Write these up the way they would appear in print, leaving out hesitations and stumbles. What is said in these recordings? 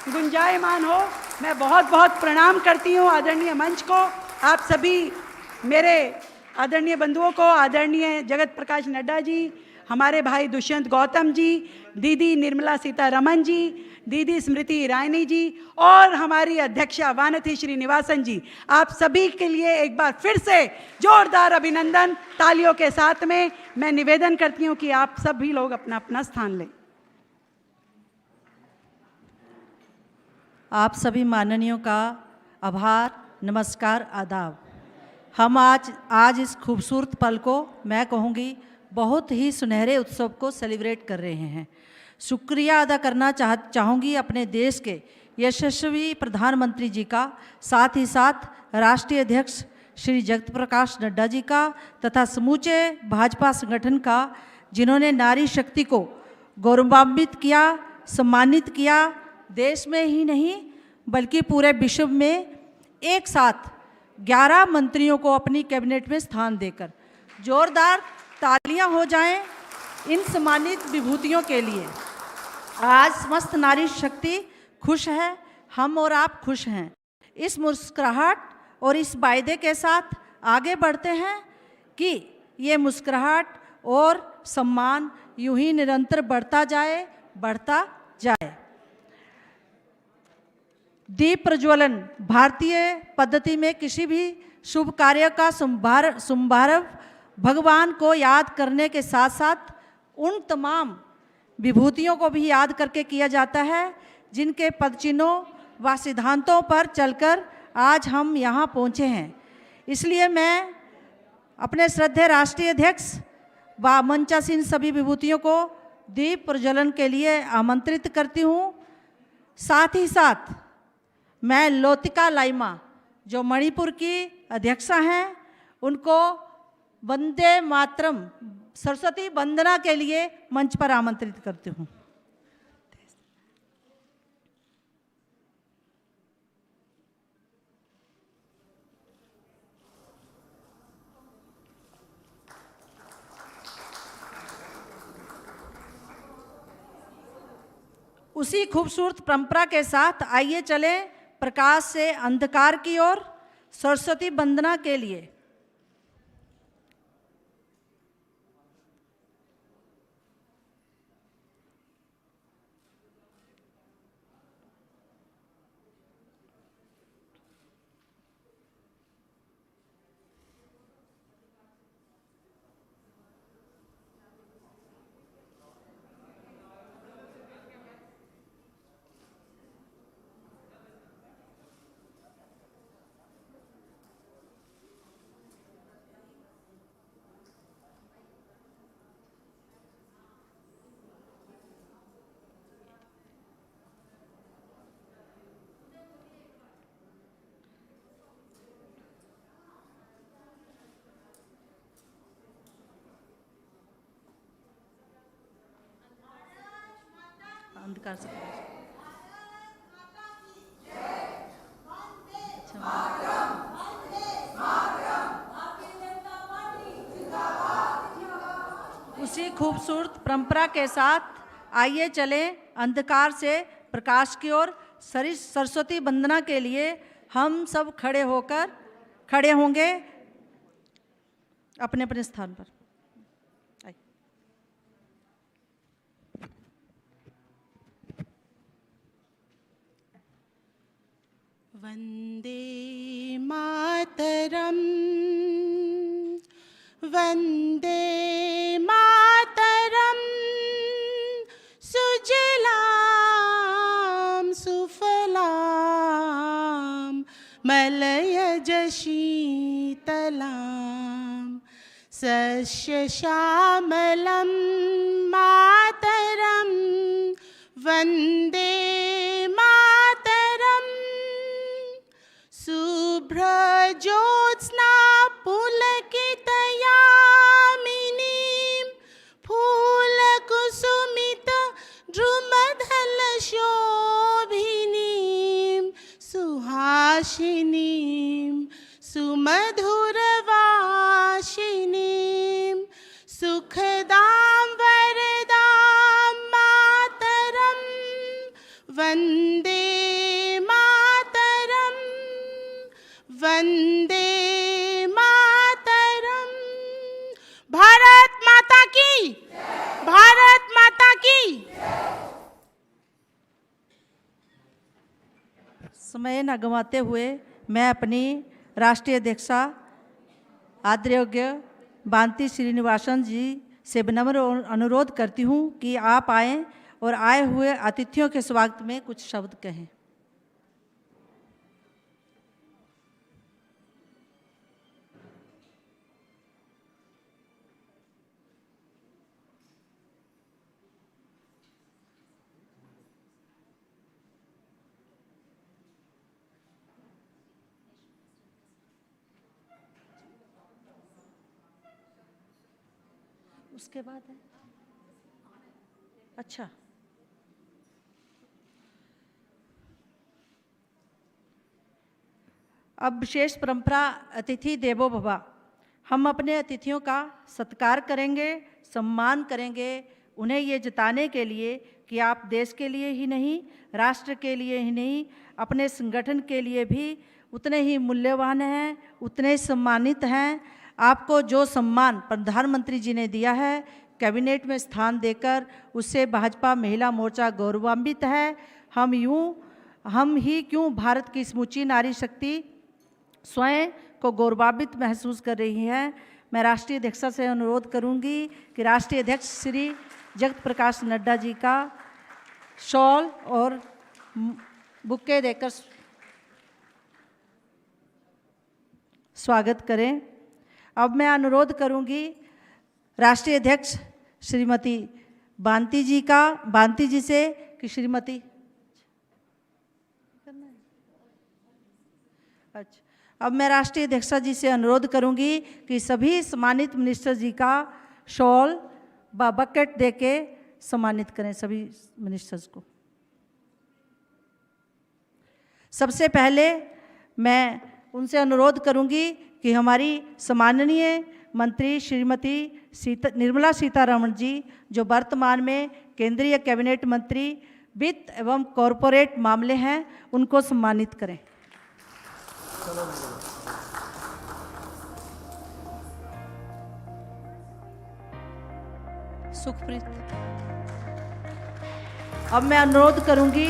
गुंजायमान हो। मैं बहुत बहुत प्रणाम करती हूँ आदरणीय मंच को, आप सभी मेरे आदरणीय बंधुओं को, आदरणीय जगत प्रकाश नड्डा जी, हमारे भाई दुष्यंत गौतम जी, दीदी निर्मला सीतारमण जी, दीदी स्मृति ईरानी जी और हमारी अध्यक्षा वानथी श्रीनिवासन जी, आप सभी के लिए एक बार फिर से जोरदार अभिनंदन तालियों के साथ में। मैं निवेदन करती हूँ कि आप सभी लोग अपना अपना स्थान लें। आप सभी माननीयों का आभार, नमस्कार, आदाब। हम आज इस खूबसूरत पल को मैं कहूँगी बहुत ही सुनहरे उत्सव को सेलिब्रेट कर रहे हैं। शुक्रिया अदा करना चाहूँगी अपने देश के यशस्वी प्रधानमंत्री जी का, साथ ही साथ राष्ट्रीय अध्यक्ष श्री जगत प्रकाश नड्डा जी का तथा समूचे भाजपा संगठन का, जिन्होंने नारी शक्ति को गौरवान्वित किया, सम्मानित किया। देश में ही नहीं बल्कि पूरे विश्व में एक साथ 11 मंत्रियों को अपनी कैबिनेट में स्थान देकर जोरदार तालियां हो जाएं इन सम्मानित विभूतियों के लिए। आज समस्त नारी शक्ति खुश है, हम और आप खुश हैं। इस मुस्कुराहट और इस वायदे के साथ आगे बढ़ते हैं कि ये मुस्कुराहट और सम्मान यूं ही निरंतर बढ़ता जाए। दीप प्रज्वलन भारतीय पद्धति में किसी भी शुभ कार्य का शुभारंभ भगवान को याद करने के साथ साथ उन तमाम विभूतियों को भी याद करके किया जाता है जिनके पदचिन्हों व सिद्धांतों पर चलकर आज हम यहाँ पहुँचे हैं। इसलिए मैं अपने श्रद्धेय राष्ट्रीय अध्यक्ष व मंचासीन सभी विभूतियों को दीप प्रज्वलन के लिए आमंत्रित करती हूँ। साथ ही साथ मैं लोतिका लाइमा जो मणिपुर की अध्यक्षा हैं, उनको वंदे मातरम सरस्वती वंदना के लिए मंच पर आमंत्रित करती हूँ। उसी खूबसूरत परंपरा के साथ आइए चलें प्रकाश से अंधकार की ओर सरस्वती वंदना के लिए। अंधकार से उसी खूबसूरत परंपरा के साथ आइए चलें अंधकार से प्रकाश की ओर सरस्वती वंदना के लिए हम सब खड़े होंगे अपने अपने स्थान पर। वंदे मातरम वंदे मातरम सुजलाम सुफलाम मलयज शीतलाम सस्य श्यामलं मातरम वंदे शुभ्रज्योत्स्ना पुलकितयामिनीं फूलकुसुमित द्रुमदलशोभिनीं सुहासिनीं सुमधुरवासिनीं सुखदां वरदां मातरं वन्दे समय न गंवाते हुए मैं अपनी राष्ट्रीय अध्यक्षा आदरणीय बांती श्रीनिवासन जी से विनम्र अनुरोध करती हूँ कि आप आएं और आए हुए अतिथियों के स्वागत में कुछ शब्द कहें। उसके बाद है अच्छा, अब विशेष परंपरा अतिथि देवो भव। हम अपने अतिथियों का सत्कार करेंगे, सम्मान करेंगे, उन्हें ये जताने के लिए कि आप देश के लिए ही नहीं, राष्ट्र के लिए ही नहीं, अपने संगठन के लिए भी उतने ही मूल्यवान हैं, उतने ही सम्मानित हैं। आपको जो सम्मान प्रधानमंत्री जी ने दिया है कैबिनेट में स्थान देकर, उससे भाजपा महिला मोर्चा गौरवान्वित है। हम ही क्यों भारत की समूची नारी शक्ति स्वयं को गौरवान्वित महसूस कर रही है। मैं राष्ट्रीय अध्यक्षा से अनुरोध करूंगी कि राष्ट्रीय अध्यक्ष श्री जगत प्रकाश नड्डा जी का शॉल और बुक्के देकर स्वागत करें। अब मैं अनुरोध करूंगी राष्ट्रीय अध्यक्ष श्रीमती बांती जी से कि श्रीमती अच्छा, अब मैं राष्ट्रीय अध्यक्षा जी से अनुरोध करूंगी कि सभी सम्मानित मिनिस्टर जी का शॉल व बकेट देके सम्मानित करें सभी मिनिस्टर्स को। सबसे पहले मैं उनसे अनुरोध करूंगी कि हमारी सम्माननीय मंत्री श्रीमती निर्मला सीतारमण जी, जो वर्तमान में केंद्रीय कैबिनेट मंत्री वित्त एवं कॉरपोरेट मामले हैं, उनको सम्मानित करें। सुखप्रीत। अब मैं अनुरोध करूंगी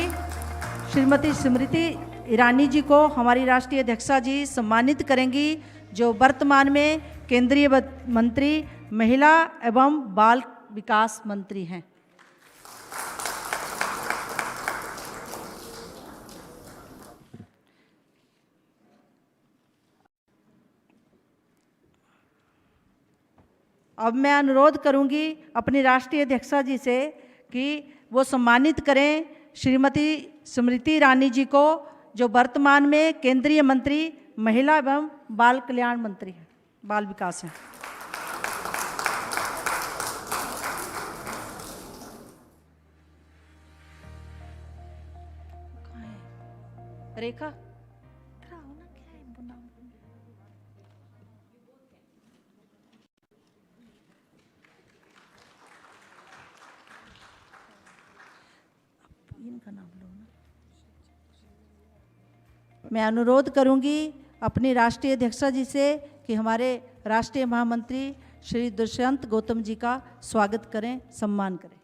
श्रीमती स्मृति ईरानी जी को, हमारी राष्ट्रीय अध्यक्षा जी सम्मानित करेंगी, जो वर्तमान में केंद्रीय मंत्री महिला एवं बाल विकास मंत्री हैं। अब मैं अनुरोध करूंगी अपनी राष्ट्रीय अध्यक्षा जी से कि वो सम्मानित करें श्रीमती स्मृति ईरानी जी को, जो वर्तमान में केंद्रीय मंत्री महिला एवं बाल कल्याण मंत्री हैं, बाल विकास हैं। रेखा इनका नाम लो ना। मैं अनुरोध करूंगी अपनी राष्ट्रीय अध्यक्षा जी से कि हमारे राष्ट्रीय महामंत्री श्री दुष्यंत गौतम जी का स्वागत करें, सम्मान करें।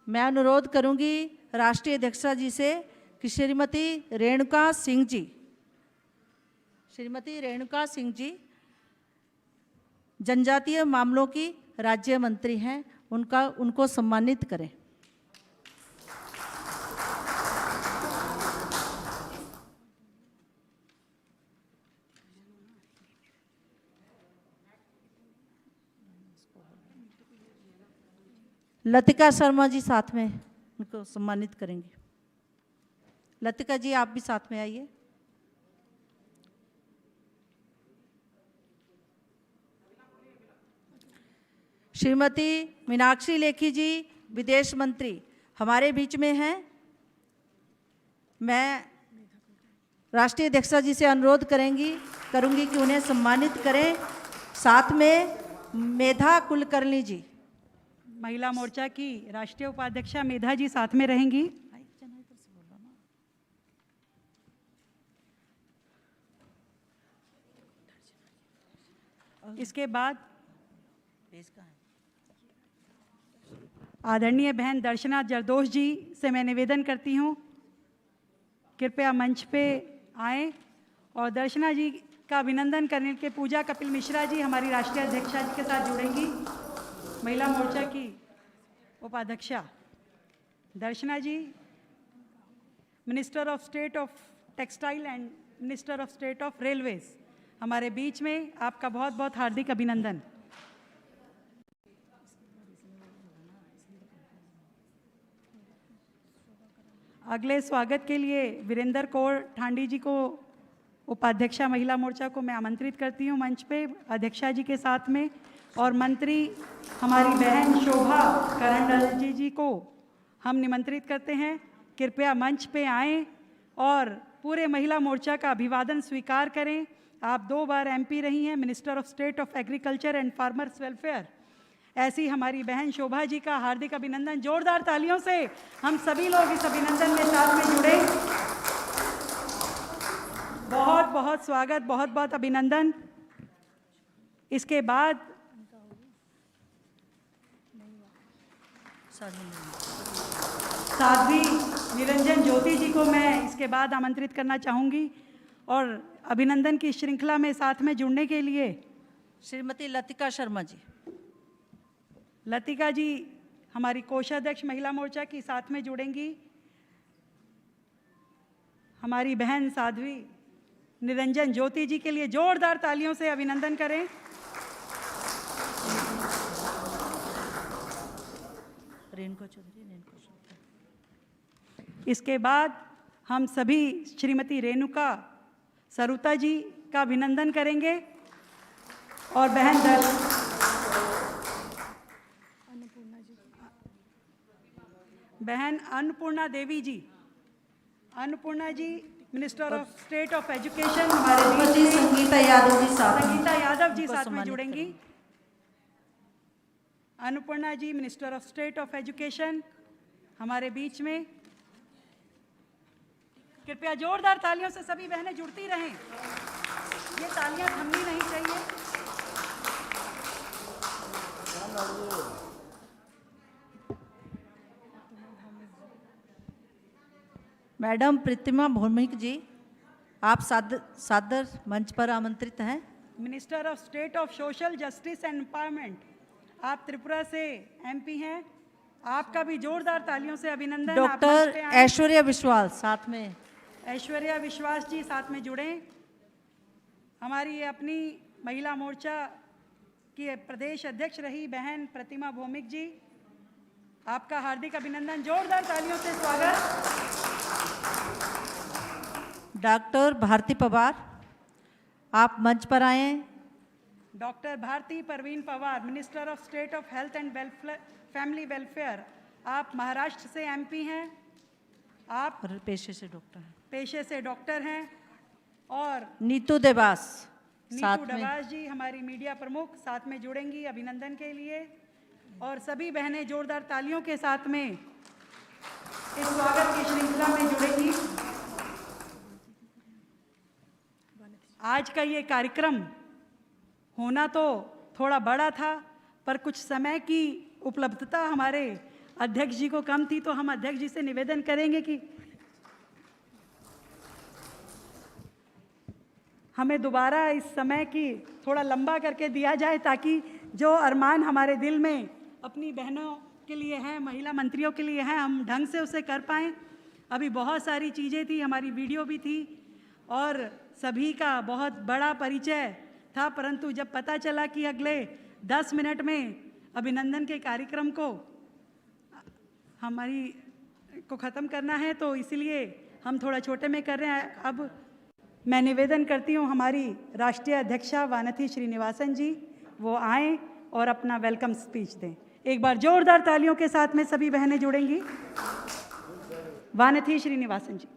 मैं अनुरोध करूंगी राष्ट्रीय अध्यक्षा जी से कि श्रीमती रेणुका सिंह जी जनजातीय मामलों की राज्य मंत्री हैं, उनको सम्मानित करें। लतिका शर्मा जी साथ में उनको सम्मानित करेंगे। लतिका जी आप भी साथ में आइए। श्रीमती मीनाक्षी लेखी जी विदेश मंत्री हमारे बीच में हैं। मैं राष्ट्रीय अध्यक्षा जी से अनुरोध करूंगी कि उन्हें सम्मानित करें। साथ में मेधा कुलकर्णी जी, महिला मोर्चा की राष्ट्रीय उपाध्यक्षा मेधा जी साथ में रहेंगी। इसके बाद आदरणीय बहन दर्शना जरदोश जी से मैं निवेदन करती हूँ कृपया मंच पे आएं और दर्शना जी का अभिनंदन करने के पूजा कपिल मिश्रा जी हमारी राष्ट्रीय अध्यक्षा जी के साथ जुड़ेंगी। महिला मोर्चा की उपाध्यक्षा Darshana ji, minister of state of textile and minister of state of railways हमारे बीच में, आपका बहुत बहुत हार्दिक अभिनंदन। अगले स्वागत के लिए वीरेंद्र कौर ठांडी जी को, उपाध्यक्षा महिला मोर्चा को मैं आमंत्रित करती हूँ मंच पे अध्यक्षा जी के साथ में, और मंत्री हमारी बहन शोभा करंडल जी को हम निमंत्रित करते हैं कृपया मंच पे आएं और पूरे महिला मोर्चा का अभिवादन स्वीकार करें। आप 2 बार एमपी रही हैं, minister of state of agriculture and farmers welfare. ऐसी हमारी बहन शोभा जी का हार्दिक अभिनंदन। जोरदार तालियों से हम सभी लोग इस अभिनंदन में साथ में जुड़े। बहुत बहुत स्वागत, बहुत बहुत अभिनंदन। इसके बाद साध्वी निरंजन ज्योति जी को मैं इसके बाद आमंत्रित करना चाहूँगी और अभिनंदन की श्रृंखला में साथ में जुड़ने के लिए श्रीमती लतिका शर्मा जी। लतिका जी हमारी कोषाध्यक्ष महिला मोर्चा की साथ में जुड़ेंगी। हमारी बहन साध्वी निरंजन ज्योति जी के लिए जोरदार तालियों से अभिनंदन करें। रेणुका चौधरी। इसके बाद हम सभी श्रीमती रेणुका सरुता जी का अभिनंदन करेंगे और बहन Annapurna Devi ji, Annapurna ji minister of state of education हमारे बीच में, संगीता यादव जी साथ में जुड़ेंगी। Annapurna ji minister of state of education हमारे बीच में। कृपया जोरदार तालियों से सभी बहनें जुड़ती रहें, ये तालियां थमनी नहीं चाहिए। मैडम प्रतिमा भौमिक जी, आप सादर मंच पर आमंत्रित हैं। Minister of state of social justice and empowerment, आप त्रिपुरा से एमपी हैं, आपका भी जोरदार तालियों से अभिनंदन। डॉक्टर ऐश्वर्या विश्वास साथ में, ऐश्वर्या विश्वास जी साथ में जुड़ें। हमारी ये अपनी महिला मोर्चा की प्रदेश अध्यक्ष रही बहन प्रतिमा भौमिक जी, आपका हार्दिक अभिनंदन। जोरदार तालियों से स्वागत। डॉक्टर भारती पवार, आप मंच पर आए। Doctor Bharati Parveen Pawar, minister of state of health and family welfare, आप महाराष्ट्र से एमपी हैं, आप पेशे से डॉक्टर हैं। और नीतू देवास नीतू देवास जी हमारी मीडिया प्रमुख साथ में जुड़ेंगी अभिनंदन के लिए। और सभी बहनें जोरदार तालियों के साथ में इस स्वागत की श्रृंखला में जुड़ेंगी। आज का ये कार्यक्रम होना तो थोड़ा बड़ा था, पर कुछ समय की उपलब्धता हमारे अध्यक्ष जी को कम थी, तो हम अध्यक्ष जी से निवेदन करेंगे कि हमें दोबारा इस समय की थोड़ा लंबा करके दिया जाए, ताकि जो अरमान हमारे दिल में अपनी बहनों के लिए हैं, महिला मंत्रियों के लिए हैं, हम ढंग से उसे कर पाएँ। अभी बहुत सारी चीज़ें थी, हमारी वीडियो भी थी और सभी का बहुत बड़ा परिचय था, परंतु जब पता चला कि अगले 10 मिनट में अभिनंदन के कार्यक्रम को ख़त्म करना है, तो इसलिए हम थोड़ा छोटे में कर रहे हैं। अब मैं निवेदन करती हूँ हमारी राष्ट्रीय अध्यक्षा वानथी श्रीनिवासन जी, वो आएँ और अपना वेलकम स्पीच दें। एक बार जोरदार तालियों के साथ में सभी बहनें जुड़ेंगी। वानथी श्रीनिवासन जी।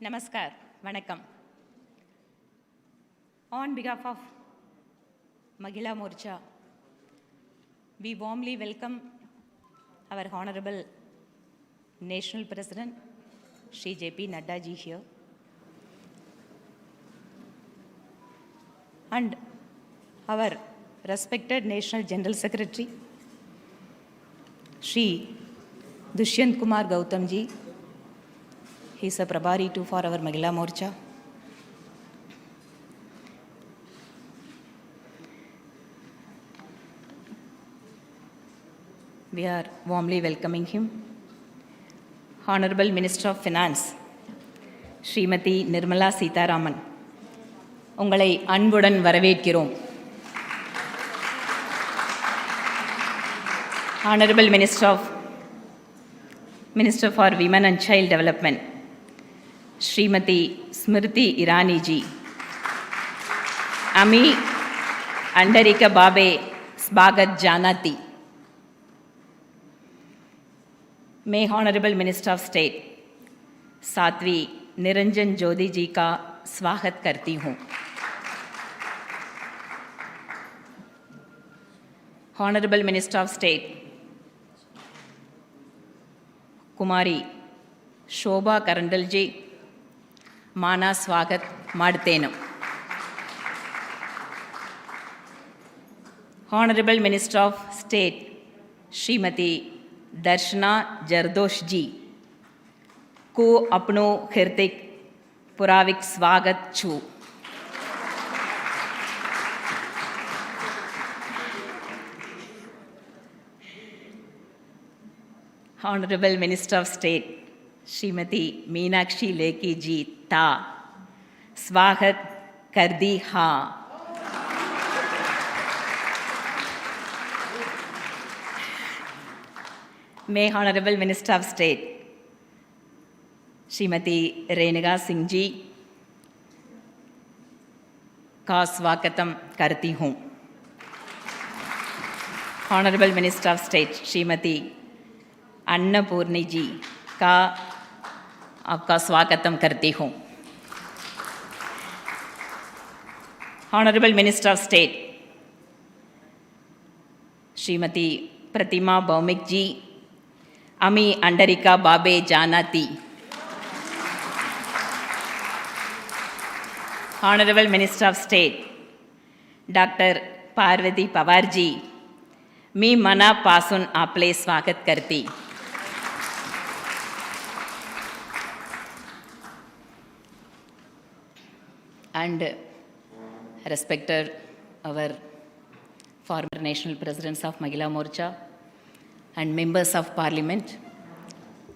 Namaskar, Vanakkam. On behalf of Mahila Morcha, we warmly welcome our Honorable National President, Shri J.P. Nadda ji here, and our respected National General Secretary, Shri Dushyant Kumar Gautam ji. He is a Prabhari too for our Mahila Morcha. We are warmly welcoming him. Honorable Minister of Finance, Srimati Nirmala Sitharaman, உங்களை அன்புடன் வரவேற்கிறோம். Honorable Minister for Women and Child Development, Srimati Smriti Irani ji, Ami Andarika Babe Swagat Janati. मैं Honorable Minister of State Sadhvi Niranjan Jyoti जी का स्वागत करती हूँ. Honorable Minister of State कुमारी शोभा करंडल जी माना स्वागत माड्तेनु. Honorable Minister of State Shrimati Darshana Jardosh जी को अपनो हार्दिक पुराविक स्वागत छू. Honorable Minister of State Shrimati Meenakshi Lekhi जी ता स्वागत कर दी हाँ. मैं Honorable Minister of State Shrimati Renuka Singh ji का स्वागतम करती हूँ. Honorable Minister of State Shrimati Annapoorani जी का आपका स्वागतम करती हूँ. Honorable Minister of State Shrimati प्रतिमा भौमिक जी अमी अंडरिका बाबे जानाती. Honorable Minister of State Dr. Parvati Pawar ji मी मनापासून आपले स्वागत करती. And respected our former national presidents of Mahila Morcha and members of parliament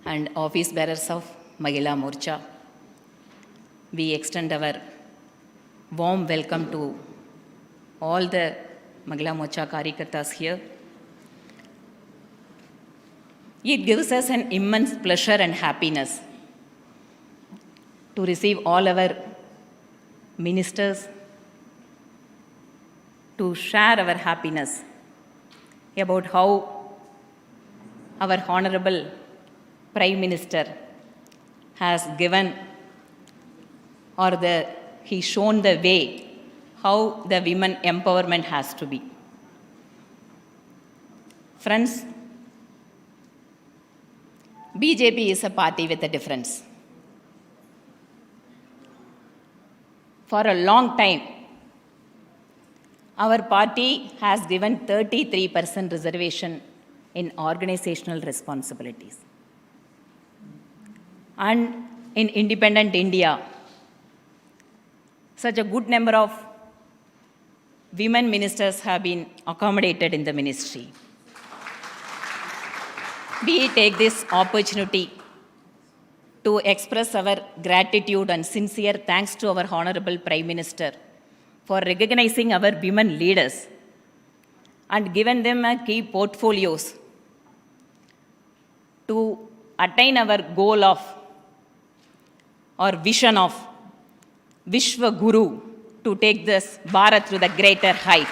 and office bearers of Mahila Morcha, we extend our warm welcome to all the Mahila Morcha Karyakartas here. It gives us an immense pleasure and happiness to receive all our ministers to share our happiness about how our Honorable Prime Minister has given he shown the way how the women empowerment has to be. Friends, BJP is a party with a difference. For a long time, our party has given 33% reservation in organizational responsibilities. And in independent India, such a good number of women ministers have been accommodated in the ministry. We take this opportunity to express our gratitude and sincere thanks to our Honorable Prime Minister for recognizing our women leaders and giving them key portfolios to attain our goal of or vision of Vishwa Guru to take this Bharat to the greater height.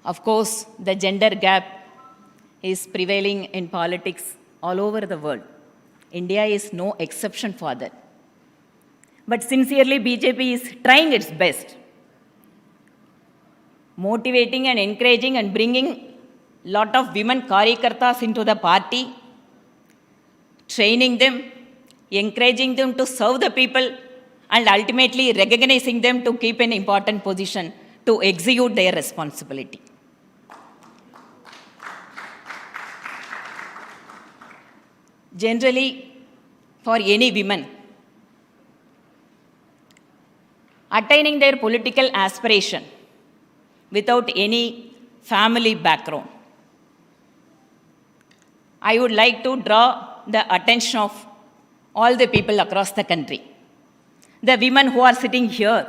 Of course, the gender gap is prevailing in politics all over the world. India is no exception for that. But sincerely, BJP is trying its best, motivating and encouraging and bringing lot of women Karyakartas into the party, training them, encouraging them to serve the people, and ultimately recognizing them to keep an important position to execute their responsibility. Generally, for any women, attaining their political aspiration without any family background, I would like to draw the attention of all the people across the country. The women who are sitting here,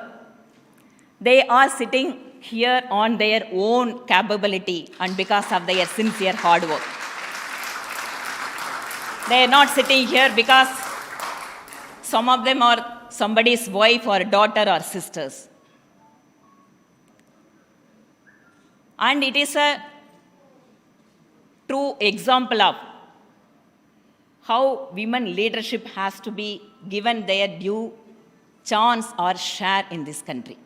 they are sitting here on their own capability and because of their sincere hard work. They are not sitting here because some of them are somebody's wife or daughter or sisters. And it is a true example of how women leadership has to be given their due chance or share in this country.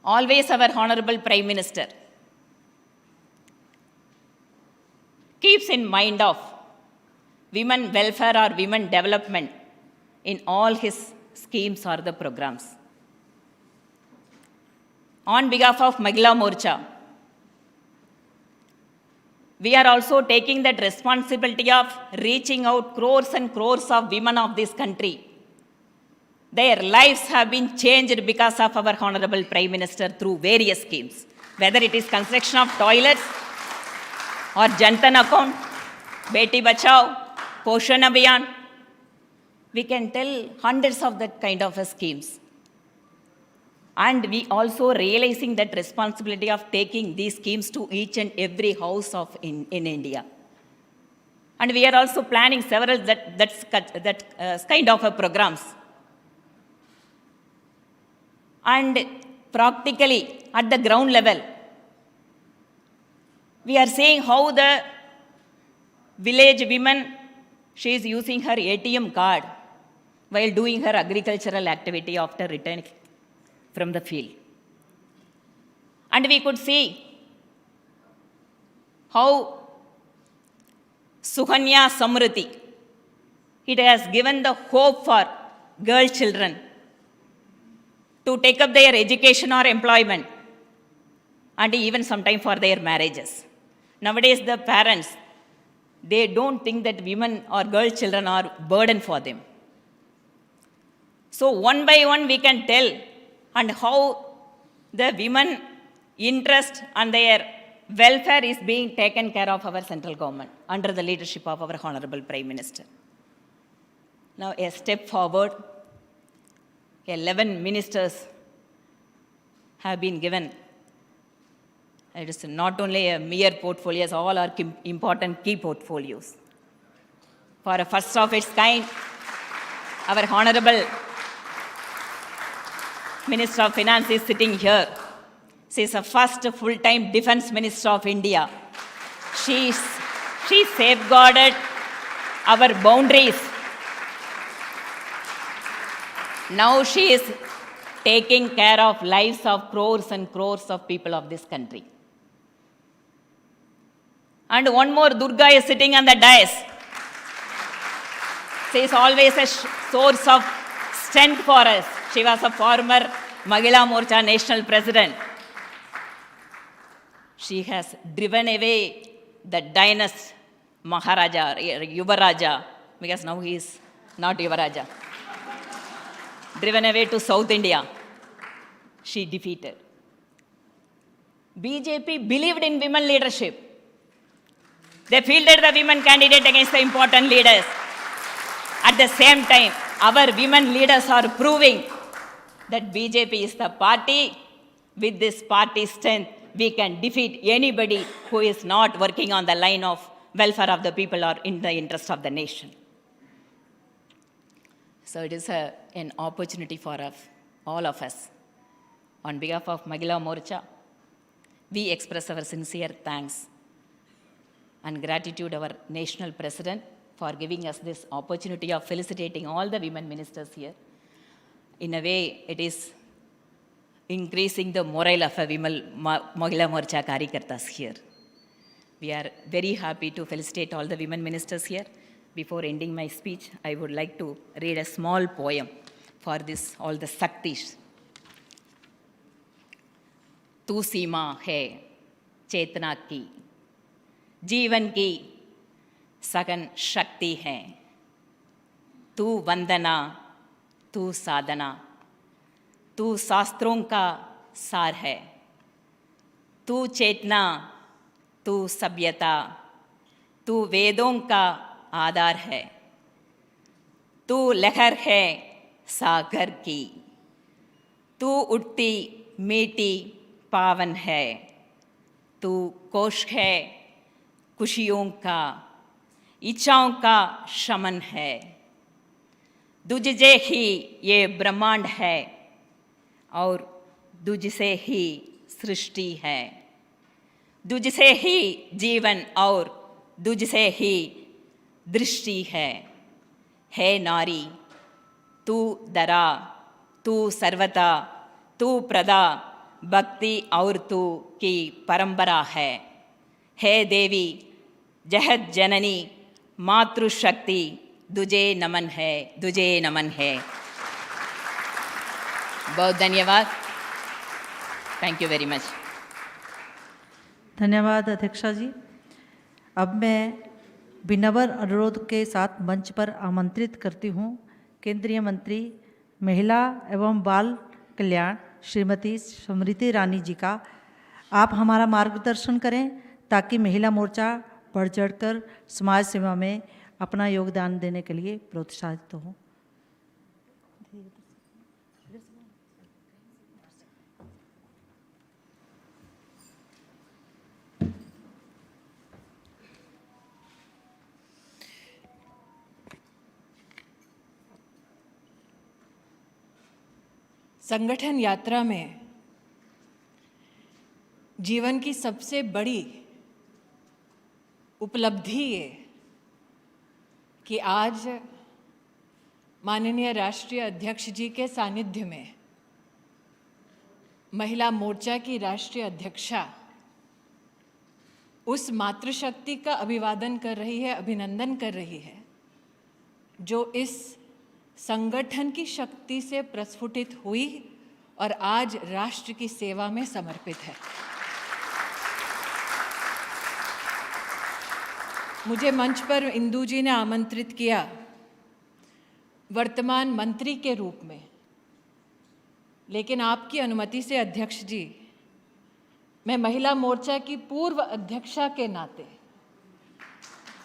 Always our Honorable Prime Minister keeps in mind of women welfare or women development in all his schemes or the programs. On behalf of Mahila Morcha, we are also taking that responsibility of reaching out crores and crores of women of this country. Their lives have been changed because of our Honorable Prime Minister through various schemes, whether it is construction of toilets or Jantan account, Beti Bachao, Poshan Abhiyan. We can tell hundreds of that kind of schemes. And we also realizing that responsibility of taking these schemes to each and every house in India. And we are also planning several that kind of programs. And practically at the ground level, we are seeing how the village woman, she is using her ATM card while doing her agricultural activity after returning from the field. And we could see how Sukanya Samruddhi, it has given the hope for girl children to take up their education or employment and even sometime for their marriages. Nowadays, the parents, they don't think that women or girl children are burden for them. So one by one we can tell and how the women interest and their welfare is being taken care of our central government under the leadership of our Honorable Prime Minister. Now a step forward, 11 ministers have been given. It is not only a mere portfolios, all are important key portfolios. For a first of its kind, our Honorable Minister of Finance is sitting here. She is the first full-time Defense Minister of India. She safeguarded our boundaries. Now she is taking care of lives of crores and crores of people of this country. And one more, Durga is sitting on the dais. She is always a source of strength for us. She was a former Mahila Morcha national president. She has driven away the dynasty Maharaja, Yuvaraja, because now he is not Yuvaraja. Driven away to South India. She defeated. BJP believed in women leadership. They fielded the women candidate against the important leaders. At the same time, our women leaders are proving that BJP is the party. With this party strength, we can defeat anybody who is not working on the line of welfare of the people or in the interest of the nation. So it is an opportunity for us, all of us. On behalf of Mahila Morcha, we express our sincere thanks and gratitude our national president for giving us this opportunity of felicitating all the women ministers here. In a way, it is increasing the morale of a Mahila Morcha Karyakartas here. We are very happy to felicitate all the women ministers here. Before ending my speech, I would like to read a small poem for this, all the Shaktis. तू सीमा है चेतना की, जीवन की सघन शक्ति है, तू वंदना, तू साधना, तू शास्त्रों का सार है, तू चेतना, तू सभ्यता, तू वेदों का आधार है, तू लहर है सागर की, तू उठती मीठी पावन है, तू कोश है खुशियों का, इच्छाओं का शमन है, तुझसे ही ये ब्रह्मांड है और तुझसे ही सृष्टि है, तुझसे ही जीवन और तुझसे ही दृष्टि है नारी, तू दरा, तू सर्वता, तू प्रदा, भक्ति और तू की परंपरा है देवी जगत जननी मातृशक्ति, तुझे नमन है, तुझे नमन है। बहुत धन्यवाद। Thank you very much. धन्यवाद अध्यक्षा जी। अब मैं विनम्र अनुरोध के साथ मंच पर आमंत्रित करती हूँ केंद्रीय मंत्री महिला एवं बाल कल्याण श्रीमती स्मृति ईरानी जी का। आप हमारा मार्गदर्शन करें ताकि महिला मोर्चा बढ़ चढ़कर समाज सेवा में अपना योगदान देने के लिए प्रोत्साहित हो। संगठन यात्रा में जीवन की सबसे बड़ी उपलब्धि ये कि आज माननीय राष्ट्रीय अध्यक्ष जी के सानिध्य में महिला मोर्चा की राष्ट्रीय अध्यक्षा उस मातृशक्ति का अभिवादन कर रही है, अभिनंदन कर रही है, जो इस संगठन की शक्ति से प्रस्फुटित हुई और आज राष्ट्र की सेवा में समर्पित है। मुझे मंच पर इंदू जी ने आमंत्रित किया वर्तमान मंत्री के रूप में, लेकिन आपकी अनुमति से अध्यक्ष जी, मैं महिला मोर्चा की पूर्व अध्यक्षा के नाते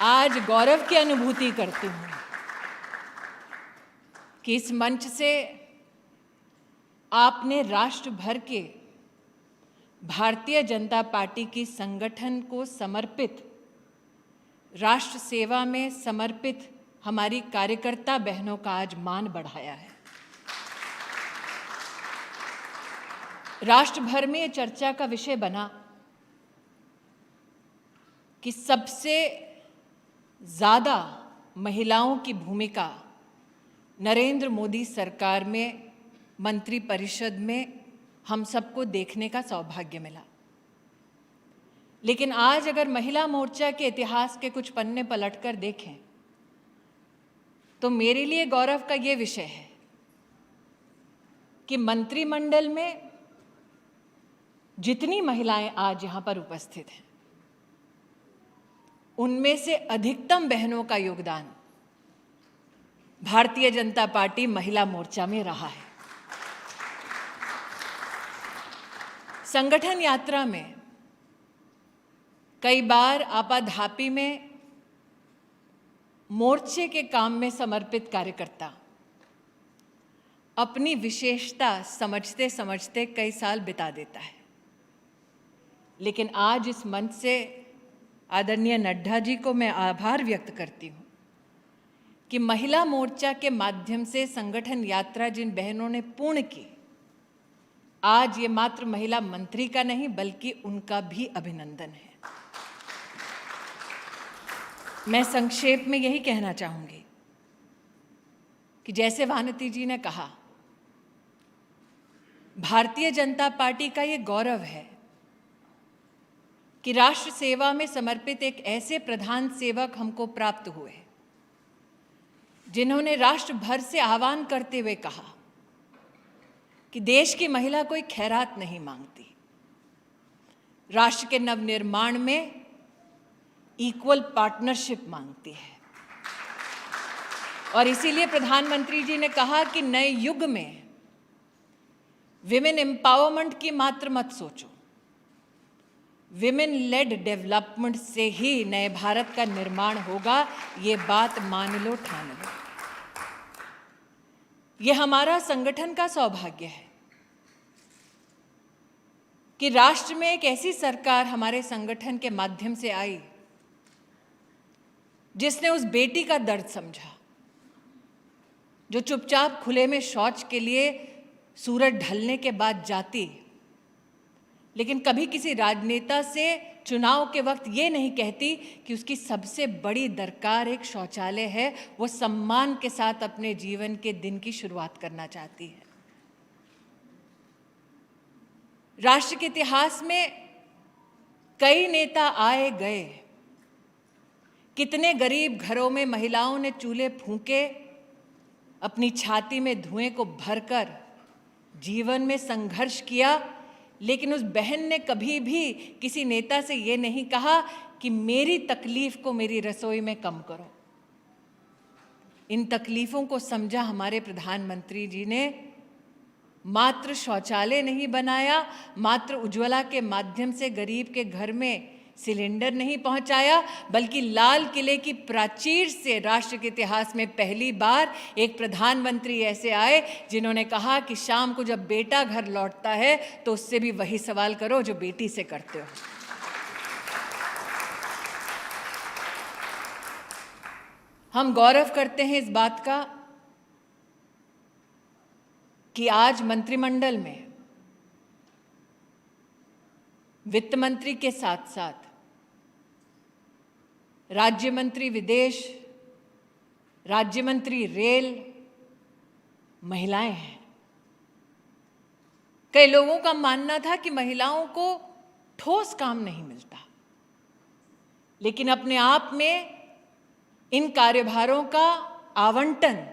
आज गौरव की अनुभूति करती हूँ कि इस मंच से आपने राष्ट्र भर के भारतीय जनता पार्टी की संगठन को समर्पित, राष्ट्र सेवा में समर्पित हमारी कार्यकर्ता बहनों का आज मान बढ़ाया है। राष्ट्र भर में ये चर्चा का विषय बना कि सबसे ज़्यादा महिलाओं की भूमिका नरेंद्र मोदी सरकार में मंत्री परिषद में हम सबको देखने का सौभाग्य मिला। लेकिन आज अगर महिला मोर्चा के इतिहास के कुछ पन्ने पलटकर देखें तो मेरे लिए गौरव का ये विषय है कि मंत्रिमंडल में जितनी महिलाएं आज यहाँ पर उपस्थित हैं, उनमें से अधिकतम बहनों का योगदान भारतीय जनता पार्टी महिला मोर्चा में रहा है। संगठन यात्रा में कई बार आपाधापी में मोर्चे के काम में समर्पित कार्यकर्ता अपनी विशेषता समझते समझते कई साल बिता देता है। लेकिन आज इस मंच से आदरणीय नड्डा जी को मैं आभार व्यक्त करती हूँ कि महिला मोर्चा के माध्यम से संगठन यात्रा जिन बहनों ने पूर्ण की, आज ये मात्र महिला मंत्री का नहीं बल्कि उनका भी अभिनंदन है। मैं संक्षेप में यही कहना चाहूँगी कि जैसे वानती जी ने कहा, भारतीय जनता पार्टी का ये गौरव है कि राष्ट्र सेवा में समर्पित एक ऐसे प्रधान सेवक हमको प्राप्त हुए जिन्होंने राष्ट्र भर से आह्वान करते हुए कहा कि देश की महिला कोई खैरात नहीं मांगती, राष्ट्र के नवनिर्माण में इक्वल पार्टनरशिप मांगती है। और इसीलिए प्रधानमंत्री जी ने कहा कि नए युग में विमेन एम्पावरमेंट की मात्र मत सोचो, विमेन लेड डेवलपमेंट से ही नए भारत का निर्माण होगा। ये बात मान लो, ठान लो। ये हमारा संगठन का सौभाग्य है कि राष्ट्र में एक ऐसी सरकार हमारे संगठन के माध्यम से आई जिसने उस बेटी का दर्द समझा जो चुपचाप खुले में शौच के लिए सूरज ढलने के बाद जाती, लेकिन कभी किसी राजनेता से चुनाव के वक्त ये नहीं कहती कि उसकी सबसे बड़ी दरकार एक शौचालय है, वो सम्मान के साथ अपने जीवन के दिन की शुरुआत करना चाहती है। राष्ट्र के इतिहास में कई नेता आए गए, कितने गरीब घरों में महिलाओं ने चूल्हे फूंके, अपनी छाती में धुएं को भरकर जीवन में संघर्ष किया, लेकिन उस बहन ने कभी भी किसी नेता से ये नहीं कहा कि मेरी तकलीफ को मेरी रसोई में कम करो। इन तकलीफों को समझा हमारे प्रधानमंत्री जी ने। मात्र शौचालय नहीं बनाया, मात्र उज्ज्वला के माध्यम से गरीब के घर में सिलेंडर नहीं पहुंचाया, बल्कि लाल किले की प्राचीर से राष्ट्र के इतिहास में पहली बार एक प्रधानमंत्री ऐसे आए जिन्होंने कहा कि शाम को जब बेटा घर लौटता है तो उससे भी वही सवाल करो जो बेटी से करते हो। हम गौरव करते हैं इस बात का कि आज मंत्रिमंडल में वित्त मंत्री के साथ साथ राज्य मंत्री विदेश, राज्य मंत्री रेल महिलाएं हैं। कई लोगों का मानना था कि महिलाओं को ठोस काम नहीं मिलता, लेकिन अपने आप में इन कार्यभारों का आवंटन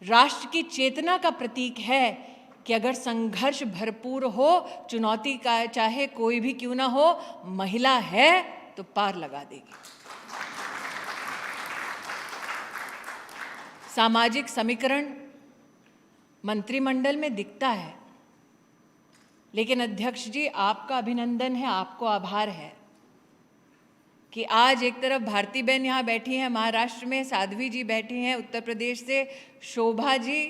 राष्ट्र की चेतना का प्रतीक है कि अगर संघर्ष भरपूर हो, चुनौती का चाहे कोई भी क्यों ना हो, महिला है तो पार लगा देगी। सामाजिक समीकरण मंत्रिमंडल में दिखता है, लेकिन अध्यक्ष जी आपका अभिनंदन है, आपको आभार है कि आज एक तरफ भारती बहन यहाँ बैठी हैं महाराष्ट्र में, साध्वी जी बैठी हैं उत्तर प्रदेश से, शोभा जी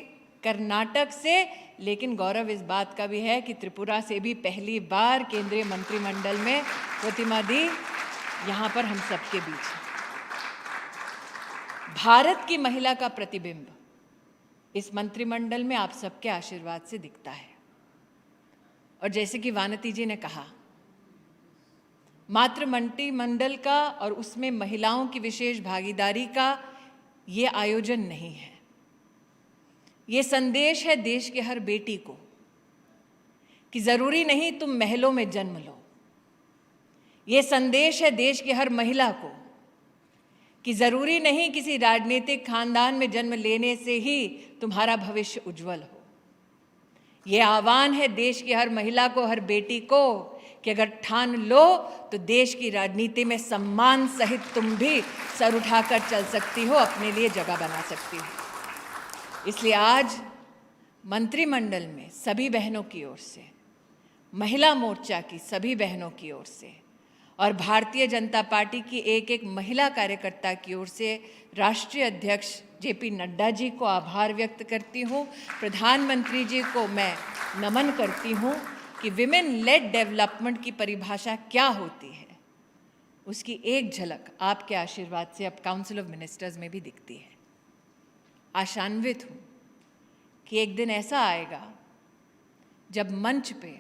कर्नाटक से, लेकिन गौरव इस बात का भी है कि त्रिपुरा से भी पहली बार केंद्रीय मंत्रिमंडल में प्रतिमा दी यहाँ पर हम सबके बीच है। भारत की महिला का प्रतिबिंब इस मंत्रिमंडल में आप सबके आशीर्वाद से दिखता है। और जैसे कि वानती जी ने कहा, मात्र मंत्रिमंडल का और उसमें महिलाओं की विशेष भागीदारी का ये आयोजन नहीं है, ये संदेश है देश के हर बेटी को कि जरूरी नहीं तुम महलों में जन्म लो। ये संदेश है देश की हर महिला को कि जरूरी नहीं किसी राजनीतिक खानदान में जन्म लेने से ही तुम्हारा भविष्य उज्जवल हो। ये आह्वान है देश की हर महिला को, हर बेटी को कि अगर ठान लो तो देश की राजनीति में सम्मान सहित तुम भी सर उठाकर चल सकती हो, अपने लिए जगह बना सकती हो। इसलिए आज मंत्रिमंडल में सभी बहनों की ओर से, महिला मोर्चा की सभी बहनों की ओर से और भारतीय जनता पार्टी की एक एक महिला कार्यकर्ता की ओर से राष्ट्रीय अध्यक्ष जेपी नड्डा जी को आभार व्यक्त करती हूँ। प्रधानमंत्री जी को मैं नमन करती हूँ कि विमेन लेड डेवलपमेंट की परिभाषा क्या होती है, उसकी एक झलक आपके आशीर्वाद से अब काउंसिल ऑफ मिनिस्टर्स में भी दिखती है। आशान्वित हूँ कि एक दिन ऐसा आएगा जब मंच पे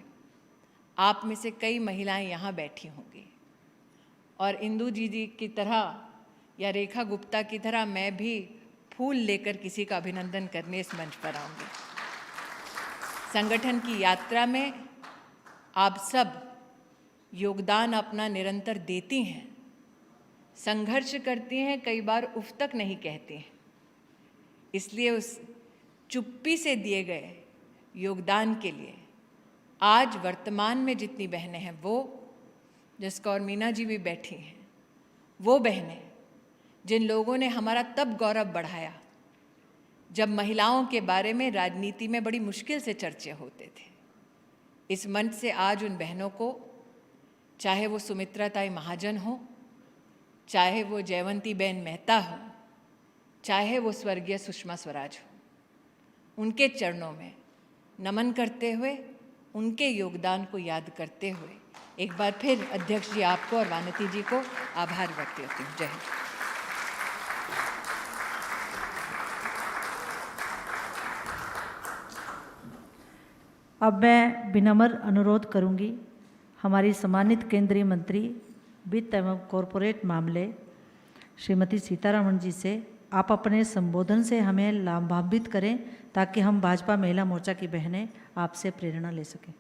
आप में से कई महिलाएं यहाँ बैठी होंगी और इंदू जी की तरह या रेखा गुप्ता की तरह मैं भी फूल लेकर किसी का अभिनंदन करने इस मंच पर आऊँगी। संगठन की यात्रा में आप सब योगदान अपना निरंतर देती हैं, संघर्ष करती हैं, कई बार उफ तक नहीं कहती हैं। इसलिए उस चुप्पी से दिए गए योगदान के लिए आज वर्तमान में जितनी बहनें हैं, वो जिसका और मीना जी भी बैठी हैं, वो बहनें जिन लोगों ने हमारा तब गौरव बढ़ाया जब महिलाओं के बारे में राजनीति में बड़ी मुश्किल से चर्चे होते थे। इस मंच से आज उन बहनों को, चाहे वो सुमित्रा ताई महाजन हो, चाहे वो जयवंती बेन मेहता हो, चाहे वो स्वर्गीय सुषमा स्वराज हो, उनके चरणों में नमन करते हुए, उनके योगदान को याद करते हुए एक बार फिर अध्यक्ष जी आपको और वानती जी को आभार व्यक्त करती हूँ। जय हिंद। अब मैं विनम्र अनुरोध करूंगी हमारी सम्मानित केंद्रीय मंत्री वित्त एवं कॉरपोरेट मामले श्रीमती सीतारमण जी से, आप अपने संबोधन से हमें लाभान्वित करें ताकि हम भाजपा महिला मोर्चा की बहनें आपसे प्रेरणा ले सकें।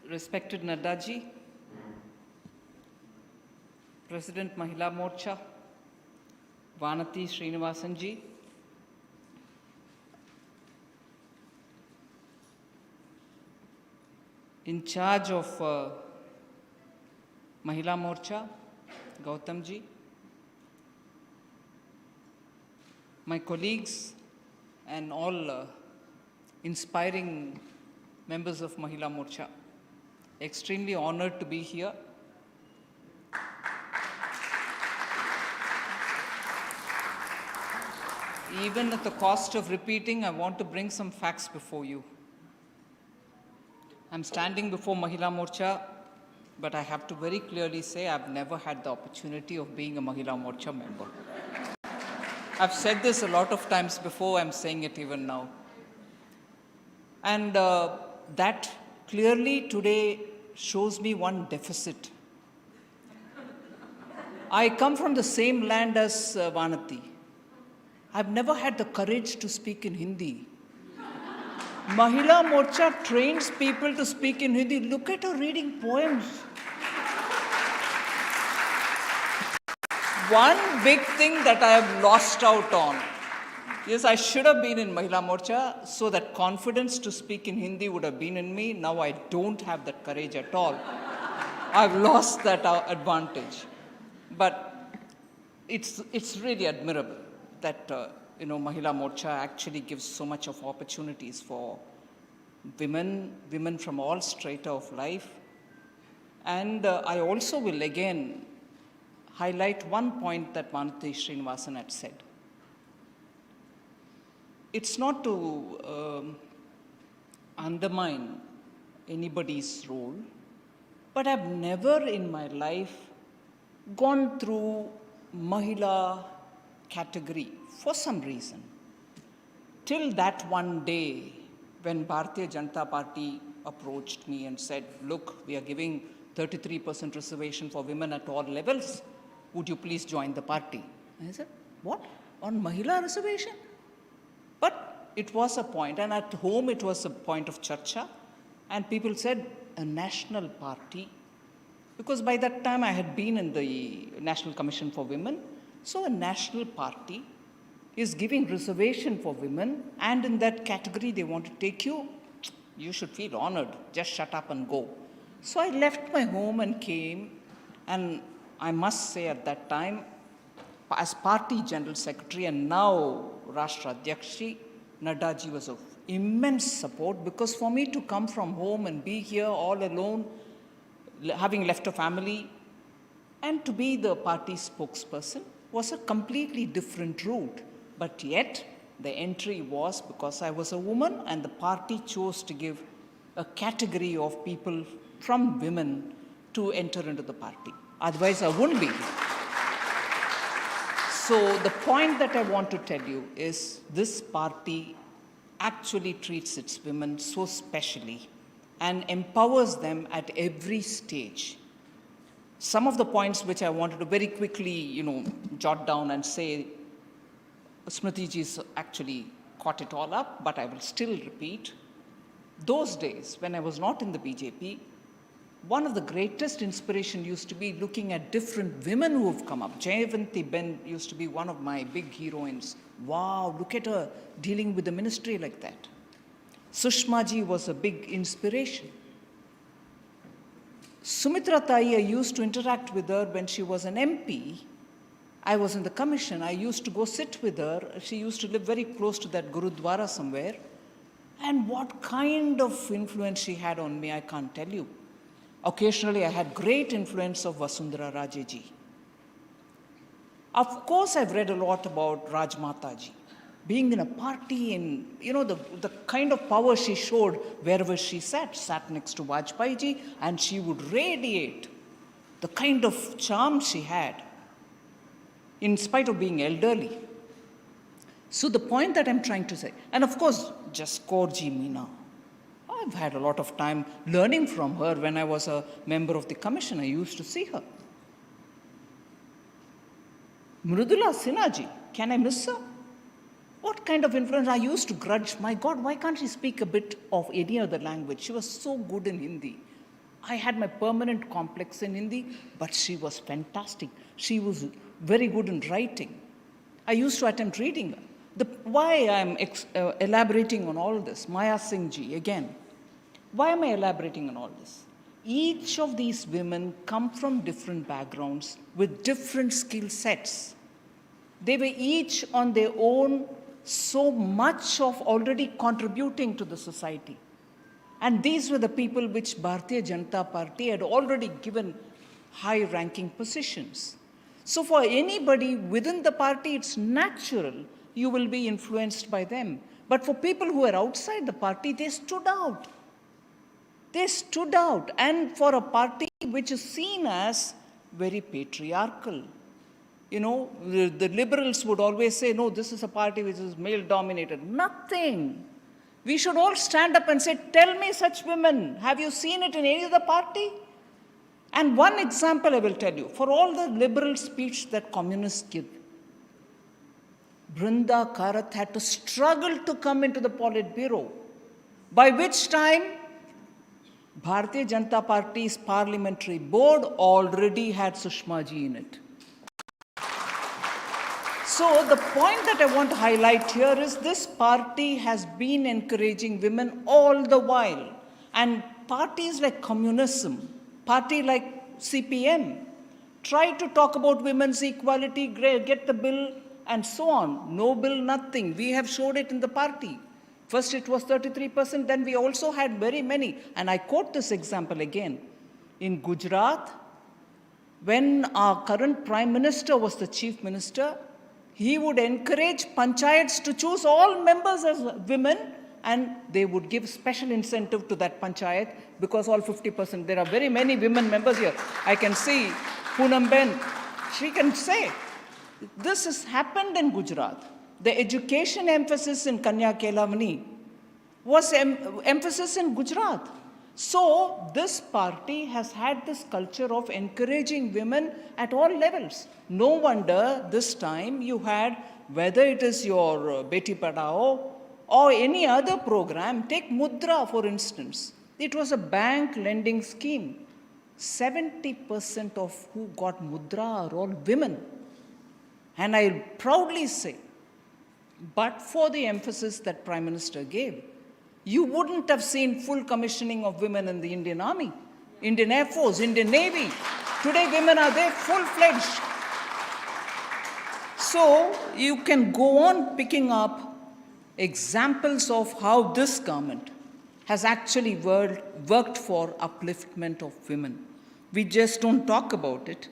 Respected Nadda ji, President Mahila Morcha, Vanati Srinivasan ji, in charge of Mahila Morcha, Gautam ji, my colleagues and all inspiring members of Mahila Morcha, extremely honored to be here. Even at the cost of repeating, I want to bring some facts before you. I'm standing before Mahila Morcha, but I have to very clearly say I've never had the opportunity of being a Mahila Morcha member. I've said this a lot of times before, I'm saying it even now. And that clearly today shows me one deficit. I come from the same land as Vanati. I've never had the courage to speak in Hindi. Mahila Morcha trains people to speak in Hindi. Look at her reading poems. One big thing that I have lost out on. Yes, I should have been in Mahila Morcha, so that confidence to speak in Hindi would have been in me. Now I don't have that courage at all. I've lost that advantage. But it's really admirable that Mahila Morcha actually gives so much of opportunities for women from all strata of life. And I also will again highlight one point that Vanati Srinivasan had said. It's not to undermine anybody's role, but I've never in my life gone through Mahila category for some reason. Till that one day when Bharatiya Janata Party approached me and said, look, we are giving 33% reservation for women at all levels. Would you please join the party? And I said, what? On Mahila reservation? But it was a point, and at home it was a point of charcha, and people said, a national party, because by that time I had been in the National Commission for Women, so a national party is giving reservation for women, and in that category they want to take you, you should feel honored, just shut up and go. So I left my home and came, and I must say at that time, as party general secretary and now Rashtra Adhyakshi, Nadda ji was of immense support, because for me to come from home and be here all alone, having left a family, and to be the party spokesperson was a completely different route. But yet, the entry was because I was a woman, and the party chose to give a category of people from women to enter into the party. Otherwise, I wouldn't be here. So the point that I want to tell you is this party actually treats its women so specially and empowers them at every stage. Some of the points which I wanted to very quickly, jot down and say, Smriti ji's actually caught it all up, but I will still repeat. Those days, when I was not in the BJP, one of the greatest inspiration used to be looking at different women who have come up. Jayavanti Ben used to be one of my big heroines. Wow, look at her dealing with the ministry like that. Sushma ji was a big inspiration. Sumitra Tai, I used to interact with her when she was an MP. I was in the commission. I used to go sit with her. She used to live very close to that Gurudwara somewhere. And what kind of influence she had on me, I can't tell you. Occasionally, I had great influence of Vasundhara Raje ji. Of course, I've read a lot about Rajmata ji. Being in a party and, the kind of power she showed wherever she sat next to Vajpayee ji, and she would radiate the kind of charm she had, in spite of being elderly. So the point that I'm trying to say, and of course, just Kaurji Meena. I've had a lot of time learning from her. When I was a member of the commission, I used to see her. Mridula Sinha ji, can I miss her? What kind of influence? I used to grudge, my God, why can't she speak a bit of any other language? She was so good in Hindi. I had my permanent complex in Hindi, but she was fantastic. She was very good in writing. I used to attempt reading her. Why I'm elaborating on all this? Maya Singh ji, again. Why am I elaborating on all this? Each of these women come from different backgrounds with different skill sets. They were each on their own so much of already contributing to the society. And these were the people which Bharatiya Janata Party had already given high-ranking positions. So for anybody within the party, it's natural you will be influenced by them. But for people who are outside the party, they stood out. They stood out. And for a party which is seen as very patriarchal, the liberals would always say, no, this is a party which is male-dominated. Nothing. We should all stand up and say, tell me such women. Have you seen it in any other party? And one example I will tell you. For all the liberal speech that communists give, Brinda Karat had to struggle to come into the Politburo, by which time Bharatiya Janata Party's parliamentary board already had Sushma ji in it. So the point that I want to highlight here is this party has been encouraging women all the while. And parties like communism, party like CPM, try to talk about women's equality, get the bill, and so on. No bill, nothing. We have showed it in the party. First it was 33%, then we also had very many. And I quote this example again. In Gujarat, when our current Prime Minister was the Chief Minister, he would encourage panchayats to choose all members as women, and they would give special incentive to that panchayat because all 50%, there are very many women members here. I can see Poonam Ben, she can say, this has happened in Gujarat. The education emphasis in Kanya Kelavani was emphasis in Gujarat. So this party has had this culture of encouraging women at all levels. No wonder this time you had, whether it is your Beti Padhao or any other program, take Mudra for instance. It was a bank lending scheme. 70% of who got Mudra are all women. And I proudly say, but for the emphasis that Prime Minister gave, you wouldn't have seen full commissioning of women in the Indian Army, Indian Air Force, Indian Navy. Today women are there full-fledged. So you can go on picking up examples of how this government has actually worked for upliftment of women. We just don't talk about it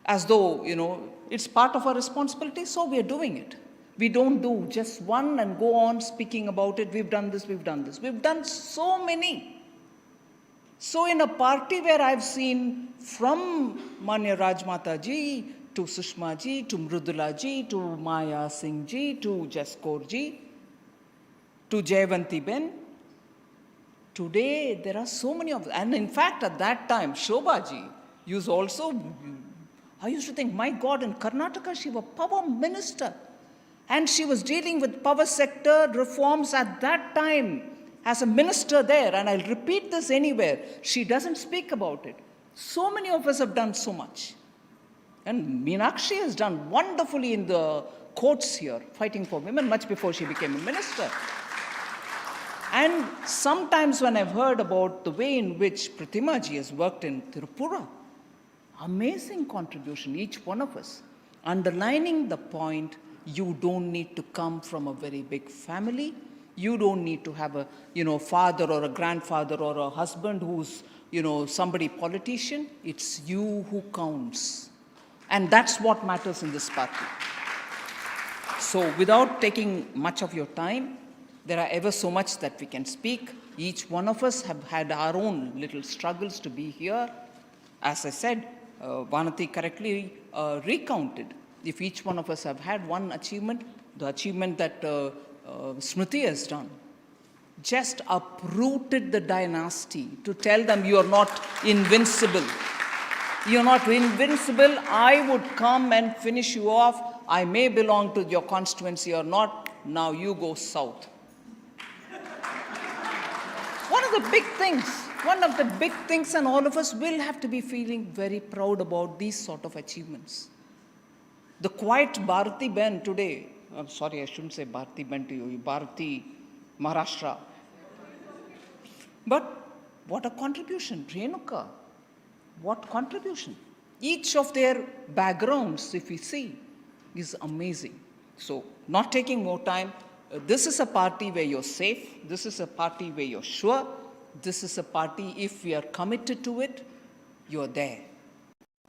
as though, it's part of our responsibility, so we are doing it. We don't do just one and go on speaking about it. We've done this, we've done this. We've done so many. So in a party where I've seen from Manya Rajmata ji to Sushma ji, to Mrudula ji, to Maya Singh ji, to Jaskor ji, to Jayavanti Ben. Today, there are so many of them. And in fact, at that time, Shobha ji used also, I used to think, my God, in Karnataka, she was a power minister. And she was dealing with power sector reforms at that time as a minister there. And I'll repeat this anywhere. She doesn't speak about it. So many of us have done so much. And Meenakshi has done wonderfully in the courts here, fighting for women much before she became a minister. And sometimes when I've heard about the way in which Pratima ji has worked in Tirupura, amazing contribution, each one of us, underlining the point, you don't need to come from a very big family. You don't need to have a, father or a grandfather or a husband who's, somebody politician. It's you who counts. And that's what matters in this party. So without taking much of your time, there are ever so much that we can speak. Each one of us have had our own little struggles to be here. As I said, Vanati correctly recounted. If each one of us have had one achievement, the achievement that Smriti has done, just uprooted the dynasty to tell them you are not invincible. You're not invincible. I would come and finish you off. I may belong to your constituency or not. Now you go south. One of the big things, and all of us will have to be feeling very proud about these sort of achievements. The quiet Bharati Ben today, I'm sorry, I shouldn't say Bharati Ben to you, Bharati Maharashtra. But what a contribution, Renuka, what contribution. Each of their backgrounds, if we see, is amazing. So, not taking more time, this is a party where you're safe. This is a party where you're sure. This is a party, if we are committed to it, you're there.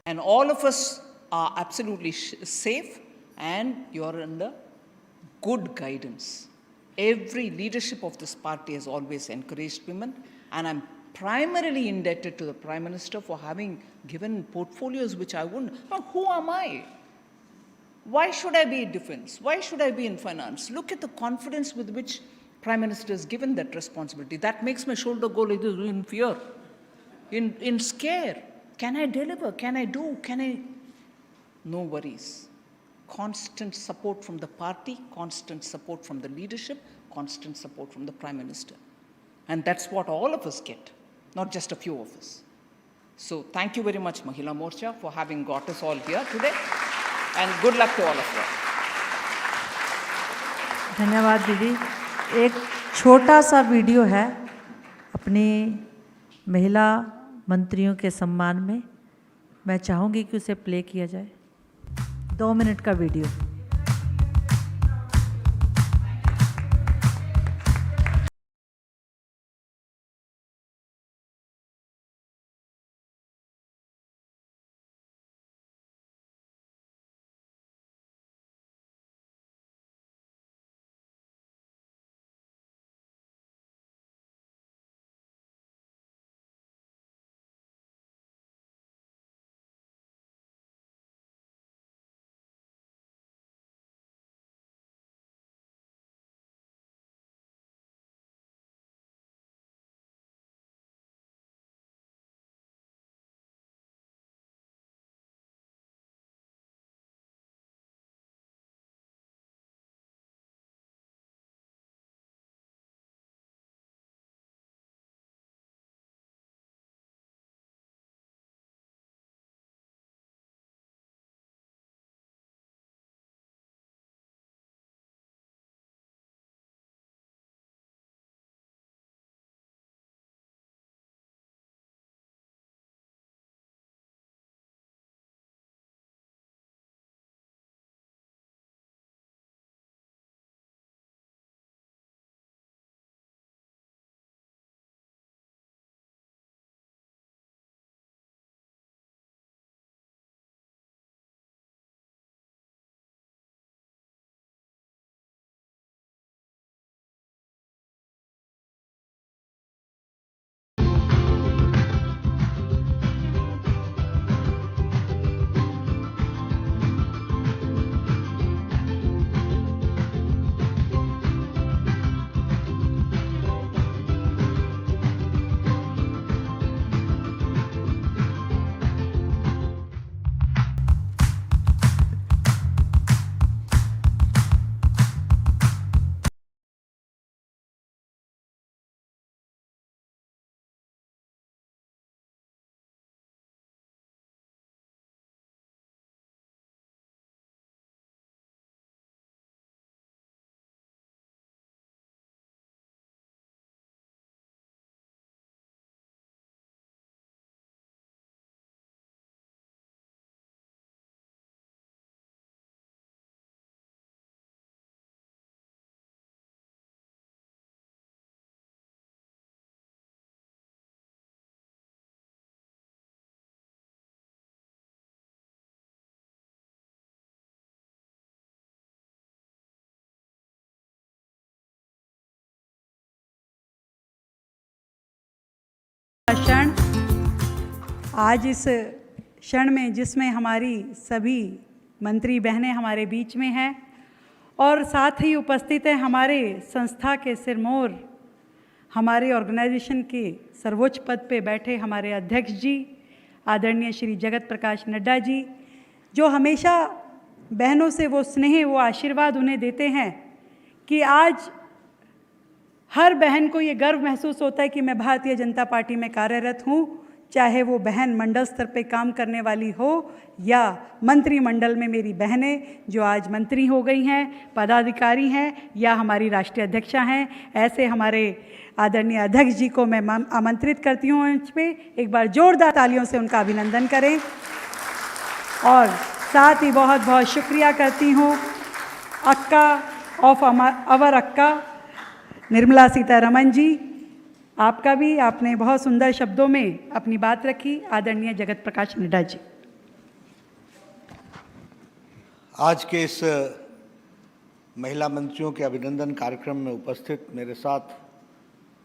And all of us are absolutely safe, and you're under good guidance. Every leadership of this party has always encouraged women, and I'm primarily indebted to the Prime Minister for having given portfolios which I wouldn't. Now, who am I? Why should I be in defense? Why should I be in finance? Look at the confidence with which Prime Minister is given that responsibility. That makes my shoulder go like this in fear, in scare. Can I deliver? Can I do? Can I? No worries. Constant support from the party, constant support from the leadership, constant support from the Prime Minister. And that's what all of us get, not just a few of us. So thank you very much, Mahila Morcha, for having got us all here today. And good luck to all of you. धन्यवाद दीदी। एक छोटा सा video है अपनी महिला मंत्रियों के सम्मान में, मैं चाहूँगी कि उसे प्ले किया जाए। 2 मिनट का वीडियो। क्षण, आज इस क्षण में जिसमें हमारी सभी मंत्री बहनें हमारे बीच में हैं और साथ ही उपस्थित हैं हमारे संस्था के सिरमौर, हमारे ऑर्गेनाइजेशन के सर्वोच्च पद पे बैठे हमारे अध्यक्ष जी आदरणीय श्री जगत प्रकाश नड्डा जी, जो हमेशा बहनों से वो स्नेह, वो आशीर्वाद उन्हें देते हैं कि आज हर बहन को ये गर्व महसूस होता है कि मैं भारतीय जनता पार्टी में कार्यरत हूँ, चाहे वो बहन मंडल स्तर पे काम करने वाली हो या मंत्रिमंडल में मेरी बहनें जो आज मंत्री हो गई हैं, पदाधिकारी हैं या हमारी राष्ट्रीय अध्यक्षा हैं। ऐसे हमारे आदरणीय अध्यक्ष जी को मैं आमंत्रित करती हूँ मंच पे, एक बार जोरदार तालियों से उनका अभिनंदन करें। और साथ ही बहुत बहुत शुक्रिया करती हूँ अक्का ऑफ अवर अक्का निर्मला सीतारमण जी, आपका भी, आपने बहुत सुंदर शब्दों में अपनी बात रखी। आदरणीय जगत प्रकाश नड्डा जी, आज के इस महिला मंत्रियों के अभिनंदन कार्यक्रम में उपस्थित मेरे साथ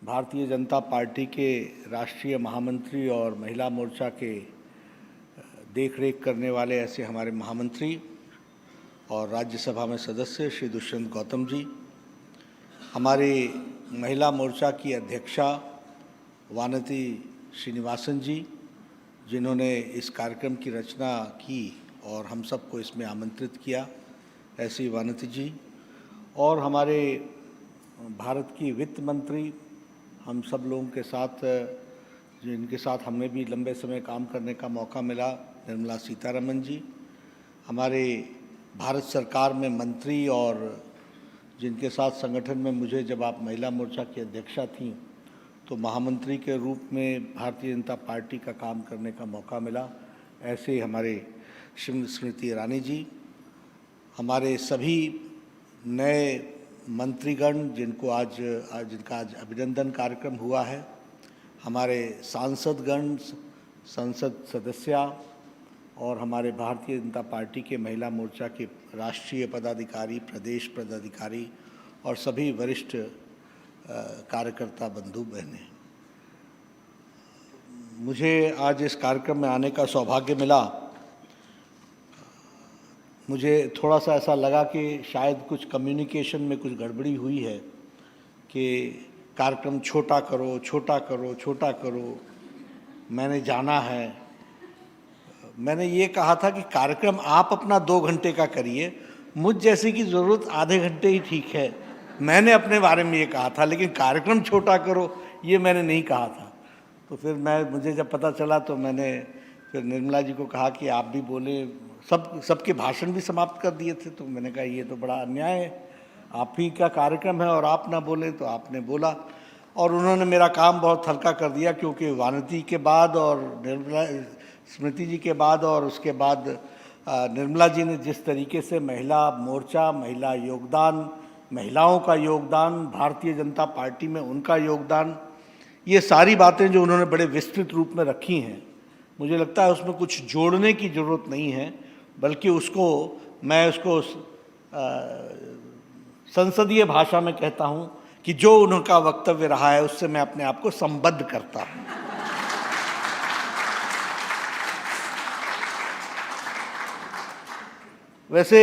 भारतीय जनता पार्टी के राष्ट्रीय महामंत्री और महिला मोर्चा के देखरेख करने वाले ऐसे हमारे महामंत्री और राज्यसभा में सदस्य श्री दुष्यंत गौतम जी, हमारे महिला मोर्चा की अध्यक्षा वानती श्रीनिवासन जी, जिन्होंने इस कार्यक्रम की रचना की और हम सबको इसमें आमंत्रित किया, ऐसी वानती जी, और हमारे भारत की वित्त मंत्री, हम सब लोगों के साथ जिनके साथ हमें भी लंबे समय काम करने का मौका मिला, निर्मला सीतारमण जी, हमारे भारत सरकार में मंत्री और जिनके साथ संगठन में मुझे जब आप महिला मोर्चा की अध्यक्षा थीं तो महामंत्री के रूप में भारतीय जनता पार्टी का काम करने का मौका मिला, ऐसे हमारे श्रीमती स्मृति ईरानी जी, हमारे सभी नए मंत्रीगण जिनका आज अभिनंदन कार्यक्रम हुआ है, हमारे सांसदगण, संसद सदस्या और हमारे भारतीय जनता पार्टी के महिला मोर्चा के राष्ट्रीय पदाधिकारी, प्रदेश पदाधिकारी और सभी वरिष्ठ कार्यकर्ता बंधु बहनें, मुझे आज इस कार्यक्रम में आने का सौभाग्य मिला। मुझे थोड़ा सा ऐसा लगा कि शायद कुछ कम्युनिकेशन में कुछ गड़बड़ी हुई है कि कार्यक्रम छोटा करो, छोटा करो, छोटा करो, मैंने जाना है। मैंने ये कहा था कि कार्यक्रम आप अपना 2 घंटे का करिए, मुझ जैसे की ज़रूरत आधे घंटे ही ठीक है, मैंने अपने बारे में ये कहा था, लेकिन कार्यक्रम छोटा करो ये मैंने नहीं कहा था। तो फिर मुझे जब पता चला तो मैंने फिर निर्मला जी को कहा कि आप भी बोले, सबके भाषण भी समाप्त कर दिए थे, तो मैंने कहा ये तो बड़ा अन्याय है, आप ही का कार्यक्रम है और आप ना बोले, तो आपने बोला और उन्होंने मेरा काम बहुत हल्का कर दिया, क्योंकि वानती के बाद और निर्मला स्मृति जी के बाद और उसके बाद निर्मला जी ने जिस तरीके से महिला मोर्चा, महिला योगदान, महिलाओं का योगदान, भारतीय जनता पार्टी में उनका योगदान, ये सारी बातें जो उन्होंने बड़े विस्तृत रूप में रखी हैं, मुझे लगता है उसमें कुछ जोड़ने की ज़रूरत नहीं है, बल्कि मैं उसको संसदीय भाषा में कहता हूँ कि जो उनका वक्तव्य रहा है उससे मैं अपने आप को संबद्ध करता हूँ। वैसे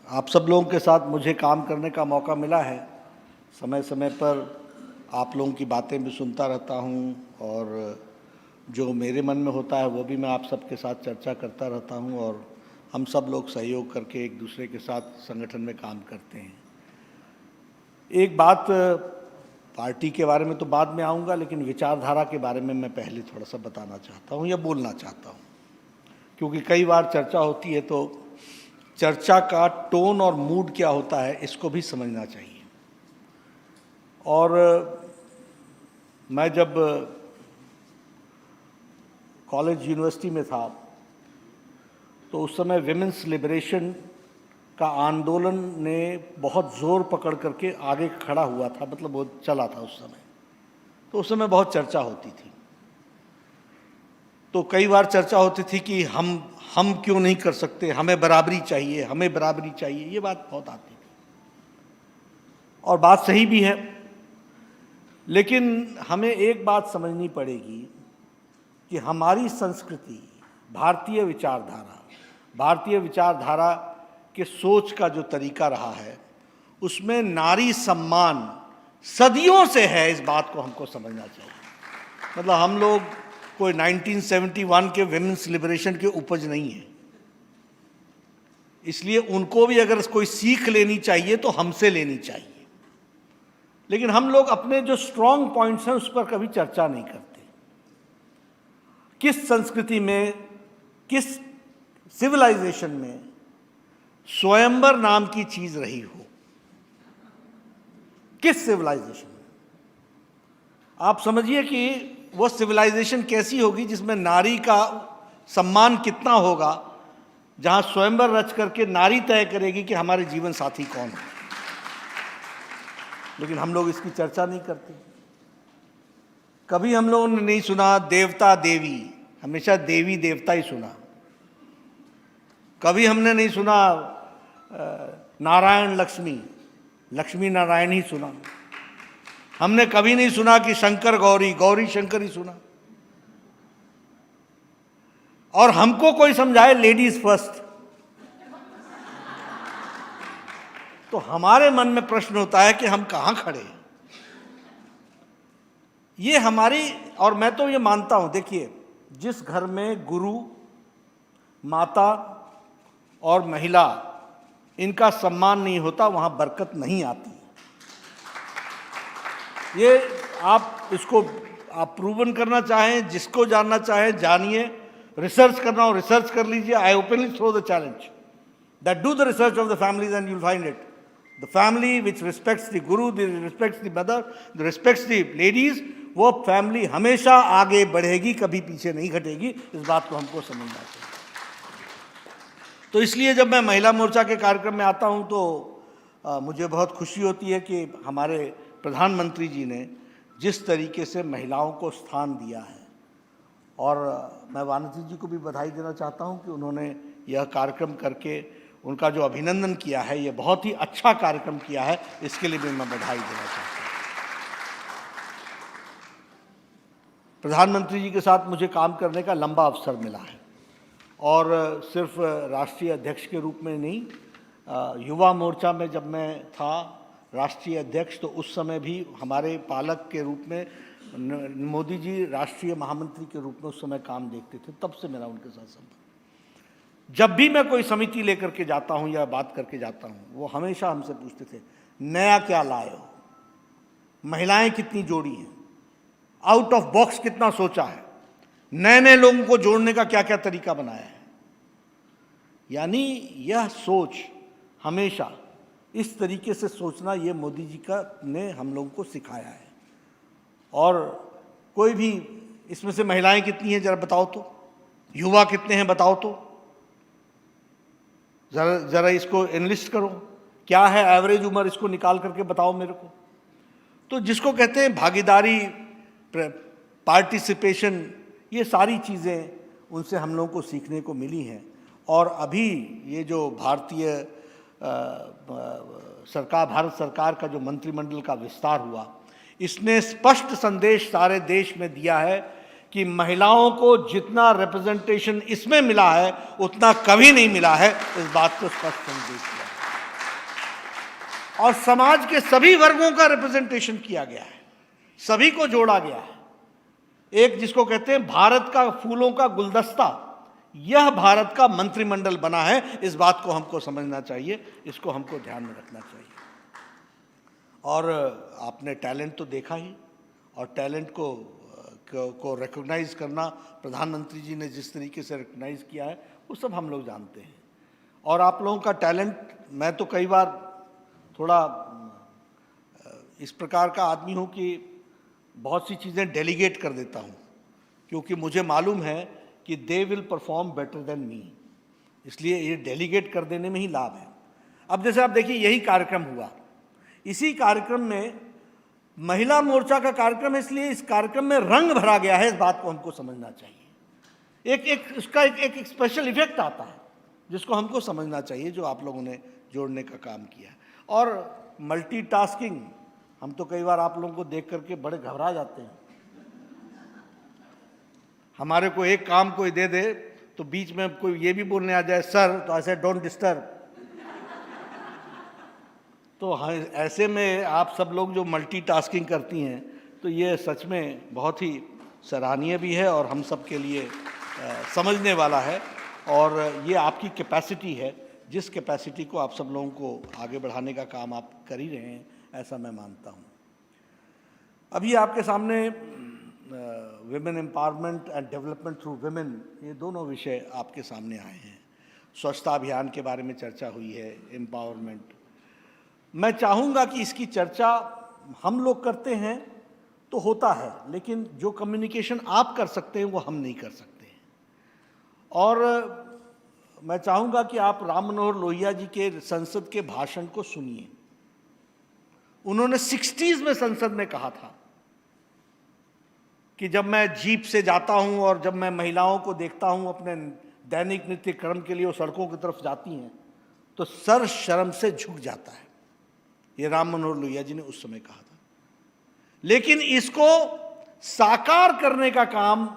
आप सब लोगों के साथ मुझे काम करने का मौका मिला है, समय समय पर आप लोगों की बातें भी सुनता रहता हूँ और जो मेरे मन में होता है वो भी मैं आप सबके साथ चर्चा करता रहता हूँ और हम सब लोग सहयोग करके एक दूसरे के साथ संगठन में काम करते हैं। एक बात, पार्टी के बारे में तो बाद में आऊँगा, लेकिन विचारधारा के बारे में मैं पहले थोड़ा सा बताना चाहता हूँ या बोलना चाहता हूँ, क्योंकि कई बार चर्चा होती है तो चर्चा का टोन और मूड क्या होता है इसको भी समझना चाहिए। और मैं जब कॉलेज यूनिवर्सिटी में था तो उस समय विमेंस लिबरेशन का आंदोलन ने बहुत ज़ोर पकड़ करके आगे खड़ा हुआ था, मतलब वो चला था उस समय, तो उस समय बहुत चर्चा होती थी। तो कई बार चर्चा होती थी कि हम क्यों नहीं कर सकते, हमें बराबरी चाहिए, हमें बराबरी चाहिए, ये बात बहुत आती थी और बात सही भी है। लेकिन हमें एक बात समझनी पड़ेगी कि हमारी संस्कृति, भारतीय विचारधारा के सोच का जो तरीका रहा है, उसमें नारी सम्मान सदियों से है। इस बात को हमको समझना चाहिए। मतलब हम लोग कोई 1971 के विमेंस लिबरेशन के उपज नहीं है, इसलिए उनको भी अगर कोई सीख लेनी चाहिए तो हमसे लेनी चाहिए। लेकिन हम लोग अपने जो स्ट्रांग पॉइंट्स हैं उस पर कभी चर्चा नहीं करते। किस संस्कृति में, किस सिविलाइजेशन में स्वयंवर नाम की चीज रही हो, किस सिविलाइजेशन में? आप समझिए कि वो सिविलाइजेशन कैसी होगी जिसमें नारी का सम्मान कितना होगा, जहां स्वयंवर रच करके नारी तय करेगी कि हमारे जीवन साथी कौन है। लेकिन हम लोग इसकी चर्चा नहीं करते। कभी हम लोगों ने नहीं सुना देवता देवी, हमेशा देवी देवता ही सुना। कभी हमने नहीं सुना नारायण लक्ष्मी, लक्ष्मी नारायण ही सुना। हमने कभी नहीं सुना कि शंकर गौरी, गौरी शंकर ही सुना। और हमको कोई समझाए लेडीज फर्स्ट, तो हमारे मन में प्रश्न होता है कि हम कहां खड़े हैं। ये हमारी, और मैं तो ये मानता हूं, देखिए, जिस घर में गुरु, माता और महिला इनका सम्मान नहीं होता, वहां बरकत नहीं आती। ये आप इसको आप प्रूवन करना चाहें, जिसको जानना चाहें जानिए, रिसर्च करना हो रिसर्च कर लीजिए। I openly throw the challenge that do the research of the families and you will find it. The family which respects the guru, the respects the mother, the respects the ladies, वो family हमेशा आगे बढ़ेगी, कभी पीछे नहीं घटेगी। इस बात को हमको समझना चाहिए। तो इसलिए जब मैं महिला मोर्चा के कार्यक्रम में आता हूं तो मुझे बहुत खुशी होती है कि हमारे प्रधानमंत्री जी ने जिस तरीके से महिलाओं को स्थान दिया है, और मैं वानसी जी को भी बधाई देना चाहता हूं कि उन्होंने यह कार्यक्रम करके उनका जो अभिनंदन किया है, ये बहुत ही अच्छा कार्यक्रम किया है, इसके लिए भी मैं बधाई देना चाहता हूं। प्रधानमंत्री जी के साथ मुझे काम करने का लंबा अवसर मिला है, और सिर्फ राष्ट्रीय अध्यक्ष के रूप में नहीं, युवा मोर्चा में जब मैं था राष्ट्रीय अध्यक्ष, तो उस समय भी हमारे पालक के रूप में मोदी जी राष्ट्रीय महामंत्री के रूप में उस समय काम देखते थे। तब से मेरा उनके साथ संबंध। जब भी मैं कोई समिति लेकर के जाता हूं या बात करके जाता हूं, वो हमेशा हमसे पूछते थे, नया क्या लाए हो, महिलाएं कितनी जोड़ी हैं, आउट ऑफ बॉक्स कितना सोचा है, नए नए लोगों को जोड़ने का क्या क्या तरीका बनाया है। यानी यह सोच, हमेशा इस तरीके से सोचना, ये मोदी जी का ने हम लोगों को सिखाया है। और कोई भी इसमें से महिलाएं कितनी हैं जरा बताओ तो, युवा कितने हैं बताओ तो, जरा इसको एनलिस्ट करो, क्या है एवरेज उम्र, इसको निकाल करके बताओ मेरे को। तो जिसको कहते हैं भागीदारी, पार्टिसिपेशन, ये सारी चीज़ें उनसे हम लोगों को सीखने को मिली हैं। और अभी ये जो भारतीय सरकार, भारत सरकार का जो मंत्रिमंडल का विस्तार हुआ, इसने स्पष्ट संदेश सारे देश में दिया है कि महिलाओं को जितना रिप्रेजेंटेशन इसमें मिला है उतना कभी नहीं मिला है। इस बात को स्पष्ट संदेश दिया, और समाज के सभी वर्गों का रिप्रेजेंटेशन किया गया है, सभी को जोड़ा गया है। एक जिसको कहते हैं भारत का फूलों का गुलदस्ता, यह भारत का मंत्रिमंडल बना है। इस बात को हमको समझना चाहिए, इसको हमको ध्यान में रखना चाहिए। और आपने टैलेंट तो देखा ही, और टैलेंट को रिकॉग्नाइज करना, प्रधानमंत्री जी ने जिस तरीके से रिकॉग्नाइज किया है, वो सब हम लोग जानते हैं। और आप लोगों का टैलेंट, मैं तो कई बार थोड़ा इस प्रकार का आदमी हूँ कि बहुत सी चीज़ें डेलीगेट कर देता हूँ, क्योंकि मुझे मालूम है कि they will perform better than me, इसलिए ये डेलीगेट कर देने में ही लाभ है। अब जैसे आप देखिए, यही कार्यक्रम हुआ, इसी कार्यक्रम में महिला मोर्चा का कार्यक्रम है, इसलिए इस कार्यक्रम में रंग भरा गया है। इस बात को हमको समझना चाहिए। इसका एक स्पेशल इफेक्ट आता है, जिसको हमको समझना चाहिए, जो आप लोगों ने जोड़ने का काम किया है। और मल्टीटास्किंग हम तो कई बार आप लोगों को देख करके बड़े घबरा जाते हैं। हमारे को एक काम कोई दे दे तो बीच में कोई ये भी बोलने आ जाए सर, तो ऐसे डोंट डिस्टर्ब। तो ऐसे में आप सब लोग जो मल्टीटास्किंग करती हैं, तो ये सच में बहुत ही सराहनीय भी है और हम सब के लिए समझने वाला है। और ये आपकी कैपेसिटी है, जिस कैपेसिटी को आप सब लोगों को आगे बढ़ाने का काम आप कर ही रहे हैं, ऐसा मैं मानता हूँ। अभी आपके सामने women empowerment and development through women, ये दोनों विषय आपके सामने आए हैं। स्वच्छता अभियान के बारे में चर्चा हुई है, एम्पावरमेंट। मैं चाहूँगा कि इसकी चर्चा हम लोग करते हैं तो होता है, लेकिन जो कम्युनिकेशन आप कर सकते हैं वो हम नहीं कर सकते हैं। और मैं चाहूँगा कि आप राम मनोहर लोहिया जी के संसद के भाषण को सुनिए। उन्होंने 60s में संसद में कहा था कि जब मैं जीप से जाता हूं और जब मैं महिलाओं को देखता हूं अपने दैनिक नित्य कर्म के लिए वो सड़कों की तरफ जाती हैं, तो सर शर्म से झुक जाता है। ये राम मनोहर लोहिया जी ने उस समय कहा था। लेकिन इसको साकार करने का काम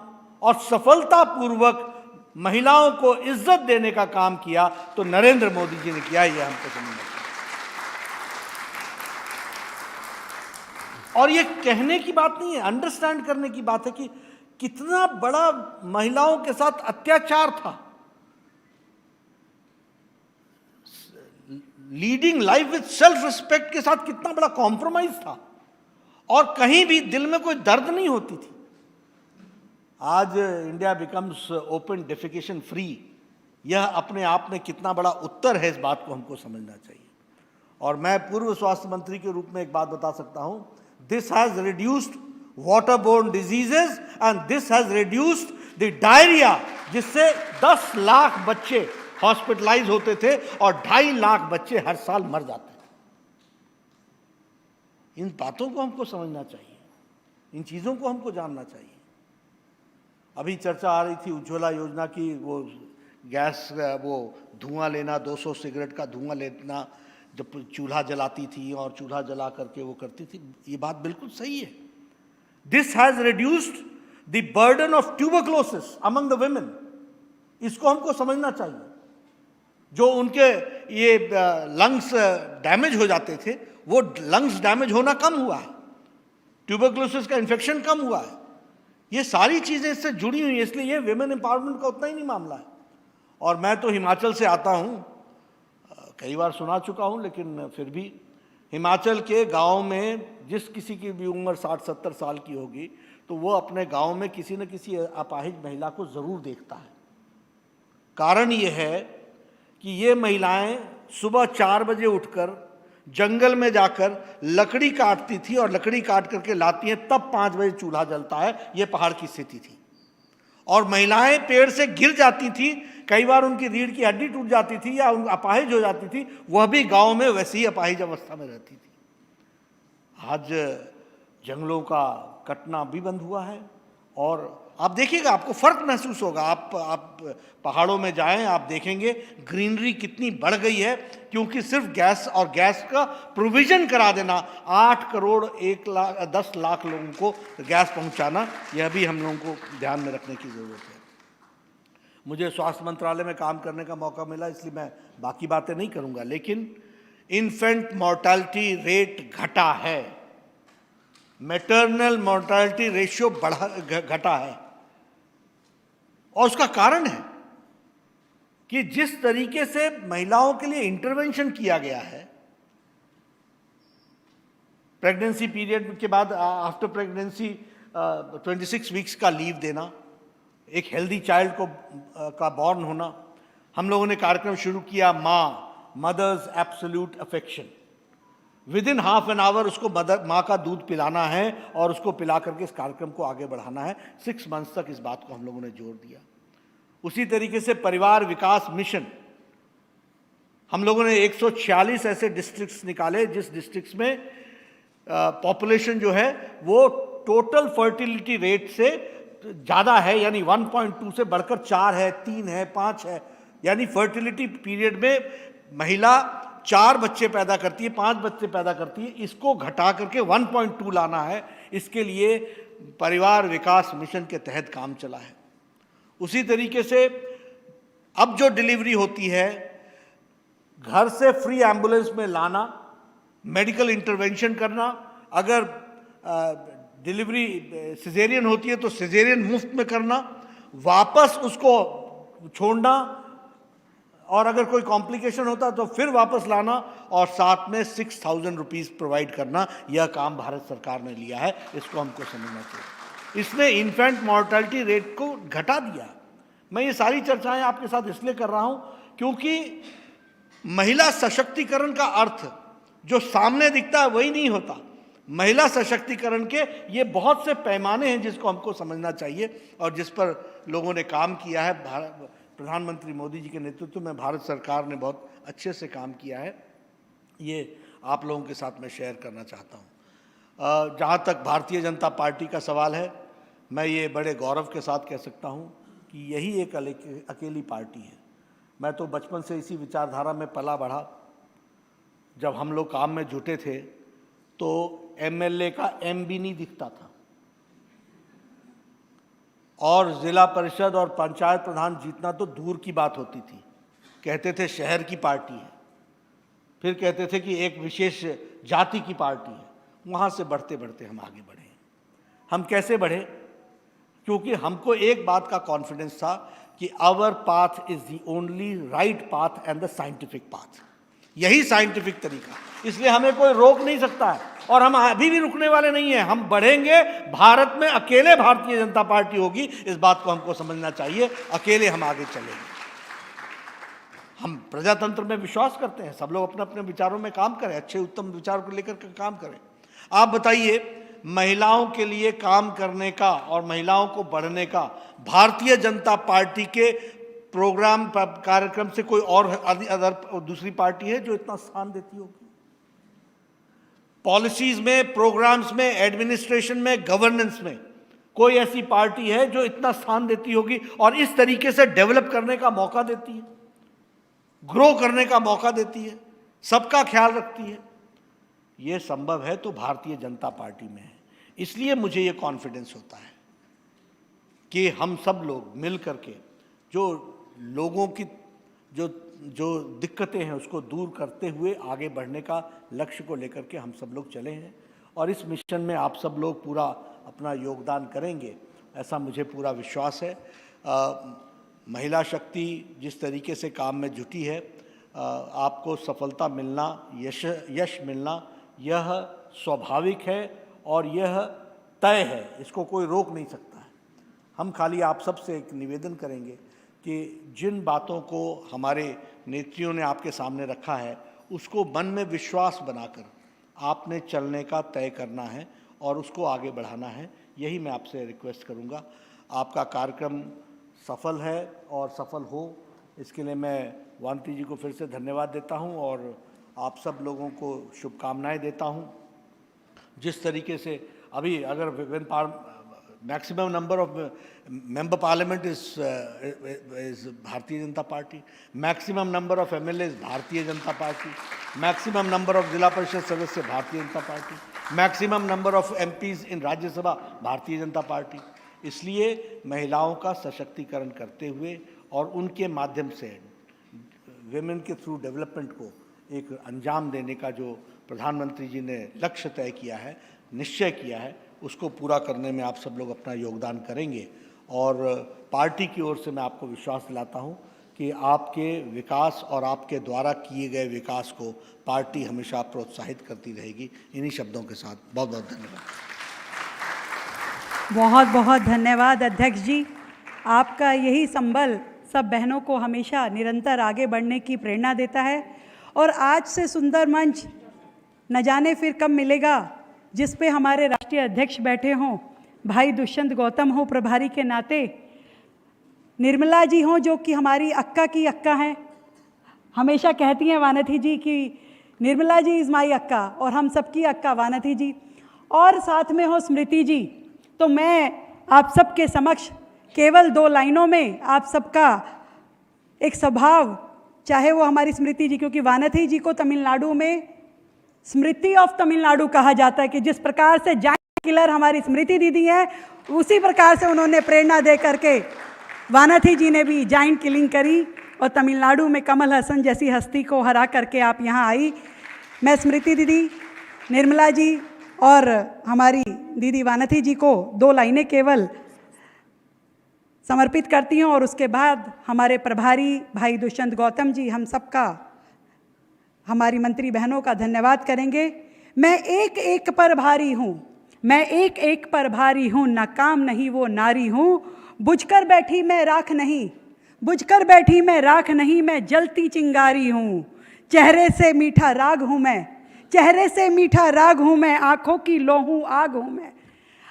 और सफलतापूर्वक महिलाओं को इज्जत देने का काम किया तो नरेंद्र मोदी जी ने किया। ये हमको समझना चाहिए। और ये कहने की बात नहीं है, अंडरस्टैंड करने की बात है कि कितना बड़ा महिलाओं के साथ अत्याचार था। Leading life with self respect के साथ कितना बड़ा कॉम्प्रोमाइज था, और कहीं भी दिल में कोई दर्द नहीं होती थी। आज India becomes open defecation free, यह अपने आप में कितना बड़ा उत्तर है, इस बात को हमको समझना चाहिए। और मैं पूर्व स्वास्थ्य मंत्री के रूप में एक बात बता सकता हूं, this has reduced waterborne diseases and this has reduced the diarrhea, जिससे 10 लाख बच्चे हॉस्पिटलाइज होते थे और 2.5 लाख बच्चे हर साल मर जाते थे। इन बातों को हमको समझना चाहिए, इन चीज़ों को हमको जानना चाहिए। अभी चर्चा आ रही थी उज्ज्वला योजना की, वो गैस, वो धुआं लेना, 200 सिगरेट का धुआं लेना जब चूल्हा जलाती थी और चूल्हा जला करके वो करती थी। ये बात बिल्कुल सही है। This has reduced the burden of tuberculosis among the women. इसको हमको समझना चाहिए। जो उनके ये लंग्स डैमेज हो जाते थे, वो लंग्स डैमेज होना कम हुआ है, ट्यूबरकुलोसिस का इन्फेक्शन कम हुआ है। ये सारी चीज़ें इससे जुड़ी हुई हैं, इसलिए ये विमेन एम्पावरमेंट का उतना ही नहीं मामला है। और मैं तो हिमाचल से आता हूँ, कई बार सुना चुका हूँ, लेकिन फिर भी हिमाचल के गांव में जिस किसी की भी उम्र 60-70 साल की होगी, तो वो अपने गांव में किसी न किसी अपाहिज महिला को ज़रूर देखता है। कारण ये है कि ये महिलाएं सुबह 4 बजे उठकर जंगल में जाकर लकड़ी काटती थी और लकड़ी काट करके लाती हैं, तब 5 बजे चूल्हा जलता है। ये पहाड़ की स्थिति थी। और महिलाएं पेड़ से गिर जाती थी, कई बार उनकी रीढ़ की हड्डी टूट जाती थी या अपाहिज हो जाती थी, वह भी गांव में वैसी ही अपाहिज अवस्था में रहती थी। आज जंगलों का कटना भी बंद हुआ है और आप देखिएगा, आपको फर्क महसूस होगा। आप पहाड़ों में जाएं, आप देखेंगे ग्रीनरी कितनी बढ़ गई है, क्योंकि सिर्फ गैस और गैस का प्रोविजन करा देना, 8 करोड़ 10 लाख लोगों को गैस पहुंचाना, यह भी हम लोगों को ध्यान में रखने की ज़रूरत है। मुझे स्वास्थ्य मंत्रालय में काम करने का मौका मिला, इसलिए मैं बाकी बातें नहीं करूंगा, लेकिन इन्फेंट मॉर्टैलिटी रेट घटा है, मैटरनल मॉर्टैलिटी रेशियो घटा है। और उसका कारण है कि जिस तरीके से महिलाओं के लिए इंटरवेंशन किया गया है, प्रेगनेंसी पीरियड के बाद आफ्टर प्रेगनेंसी 26 वीक्स का लीव देना, एक हेल्दी चाइल्ड को का बॉर्न होना। हम लोगों ने कार्यक्रम शुरू किया mother's absolute affection. Within half an hour उसको माँ का दूध पिलाना है और उसको पिला करके इस कार्यक्रम को आगे बढ़ाना है। 6 मंथ्स तक इस बात को हम लोगों ने जोर दिया। उसी तरीके से परिवार विकास मिशन, हम लोगों ने 146 ऐसे डिस्ट्रिक्ट्स निकाले जिस डिस्ट्रिक्ट्स में पॉपुलेशन जो है वो टोटल फर्टिलिटी रेट से ज़्यादा है, यानी 1.2 से बढ़कर 4 है, 3 है, 5 है। यानी फर्टिलिटी पीरियड में महिला 4 बच्चे पैदा करती है, 5 बच्चे पैदा करती है, इसको घटा करके 1.2 लाना है। इसके लिए परिवार विकास मिशन के तहत काम चला है। उसी तरीके से अब जो डिलीवरी होती है, घर से फ्री एम्बुलेंस में लाना, मेडिकल इंटरवेंशन करना, अगर डिलीवरी सिजेरियन होती है तो सिजेरियन मुफ्त में करना, वापस उसको छोड़ना, और अगर कोई कॉम्प्लिकेशन होता तो फिर वापस लाना, और साथ में 6,000 रुपीज़ प्रोवाइड करना। यह काम भारत सरकार ने लिया है, इसको हमको समझना चाहिए। इसने इन्फेंट मॉर्टेलिटी रेट को घटा दिया। मैं ये सारी चर्चाएं आपके साथ इसलिए कर रहा हूं क्योंकि महिला सशक्तिकरण का अर्थ जो सामने दिखता है वही नहीं होता। महिला सशक्तिकरण के ये बहुत से पैमाने हैं जिसको हमको समझना चाहिए, और जिस पर लोगों ने काम किया है। प्रधानमंत्री मोदी जी के नेतृत्व में भारत सरकार ने बहुत अच्छे से काम किया है। ये आप लोगों के साथ मैं शेयर करना चाहता हूँ। जहाँ तक भारतीय जनता पार्टी का सवाल है, मैं ये बड़े गौरव के साथ कह सकता हूँ कि यही एक अकेली पार्टी है। मैं तो बचपन से इसी विचारधारा में पला बढ़ा। जब हम लोग काम में जुटे थे तो एमएलए का एम भी नहीं दिखता था, और जिला परिषद और पंचायत प्रधान जीतना तो दूर की बात होती थी। कहते थे शहर की पार्टी है, फिर कहते थे कि एक विशेष जाति की पार्टी है। वहाँ से बढ़ते बढ़ते हम आगे बढ़े। हम कैसे बढ़े? क्योंकि हमको एक बात का कॉन्फिडेंस था कि our path is the only right path and the scientific path. यही साइंटिफिक तरीका, इसलिए हमें कोई रोक नहीं सकता है, और हम अभी भी रुकने वाले नहीं हैं। हम बढ़ेंगे। भारत में अकेले भारतीय जनता पार्टी होगी, इस बात को हमको समझना चाहिए। अकेले हम आगे चलेंगे। हम प्रजातंत्र में विश्वास करते हैं। सब लोग अपने अपने विचारों में काम करें, अच्छे उत्तम विचार को लेकर के काम करें। आप बताइए, महिलाओं के लिए काम करने का और महिलाओं को बढ़ने का भारतीय जनता पार्टी के प्रोग्राम कार्यक्रम से कोई और दूसरी पार्टी है जो इतना स्थान देती होगी? पॉलिसीज में, प्रोग्राम्स में, एडमिनिस्ट्रेशन में, गवर्नेंस में कोई ऐसी पार्टी है जो इतना स्थान देती होगी और इस तरीके से डेवलप करने का मौका देती है, ग्रो करने का मौका देती है, सबका ख्याल रखती है? ये संभव है तो भारतीय जनता पार्टी में है। इसलिए मुझे ये कॉन्फिडेंस होता है कि हम सब लोग मिल करके जो लोगों की जो दिक्कतें हैं उसको दूर करते हुए आगे बढ़ने का लक्ष्य को लेकर के हम सब लोग चले हैं, और इस मिशन में आप सब लोग पूरा अपना योगदान करेंगे, ऐसा मुझे पूरा विश्वास है। महिला शक्ति जिस तरीके से काम में जुटी है, आपको सफलता मिलना, यश मिलना, यह स्वाभाविक है और यह तय है, इसको कोई रोक नहीं सकता है। हम खाली आप सब से एक निवेदन करेंगे कि जिन बातों को हमारे नेत्रियों ने आपके सामने रखा है उसको मन में विश्वास बनाकर आपने चलने का तय करना है और उसको आगे बढ़ाना है। यही मैं आपसे रिक्वेस्ट करूंगा। आपका कार्यक्रम सफल है और सफल हो, इसके लिए मैं वानती जी को फिर से धन्यवाद देता हूं और आप सब लोगों को शुभकामनाएं देता हूं। जिस तरीके से अभी अगर maximum number of member parliament is Bharatiya Janata Party, maximum number of MLAs Bharatiya Janata Party, maximum number of Zilla Parishad Sadasya Bharatiya Janata Party, maximum number of MPs in Rajya Sabha Bharatiya Janata Party। इसलिए महिलाओं का सशक्तिकरण करते हुए और उनके माध्यम से विमेन के थ्रू डेवलपमेंट को एक अंजाम देने का जो प्रधानमंत्री जी ने लक्ष्य तय किया है, निश्चय किया है, उसको पूरा करने में आप सब लोग अपना योगदान करेंगे। और पार्टी की ओर से मैं आपको विश्वास दिलाता हूं कि आपके विकास और आपके द्वारा किए गए विकास को पार्टी हमेशा प्रोत्साहित करती रहेगी। इन्हीं शब्दों के साथ बहुत बहुत धन्यवाद। बहुत बहुत धन्यवाद अध्यक्ष जी। आपका यही संबल सब बहनों को हमेशा निरंतर आगे बढ़ने की प्रेरणा देता है, और आज से सुंदर मंच न जाने फिर कब मिलेगा जिस पे हमारे राष्ट्रीय अध्यक्ष बैठे हों, भाई दुष्यंत गौतम हो प्रभारी के नाते, निर्मला जी हों जो कि हमारी अक्का की अक्का हैं। हमेशा कहती हैं वानथी जी कि निर्मला जी इज़ माई अक्का, और हम सबकी अक्का वानथी जी, और साथ में हो स्मृति जी। तो मैं आप सबके समक्ष केवल 2 लाइनों में आप सबका एक स्वभाव चाहे वो हमारी स्मृति जी, क्योंकि वानाथी जी को तमिलनाडु में स्मृति ऑफ तमिलनाडु कहा जाता है कि जिस प्रकार से जायंट किलर हमारी स्मृति दीदी है, उसी प्रकार से उन्होंने प्रेरणा दे करके वानाथी जी ने भी जायंट किलिंग करी और तमिलनाडु में कमल हसन जैसी हस्ती को हरा करके आप यहाँ आई। मैं स्मृति दीदी, निर्मला जी और हमारी दीदी वानाथी जी को 2 लाइनें केवल समर्पित करती हूँ और उसके बाद हमारे प्रभारी भाई दुष्यंत गौतम जी हम सबका, हमारी मंत्री बहनों का धन्यवाद करेंगे। मैं एक एक पर भारी हूँ, मैं एक एक पर भारी हूँ, नाकाम नहीं वो नारी हूँ, बुझकर बैठी मैं राख नहीं, बुझकर बैठी मैं राख नहीं, मैं जलती चिंगारी हूँ, चेहरे से मीठा राग हूँ मैं, चेहरे से मीठा राग हूँ मैं, आँखों की लोहूं आग हूँ मैं,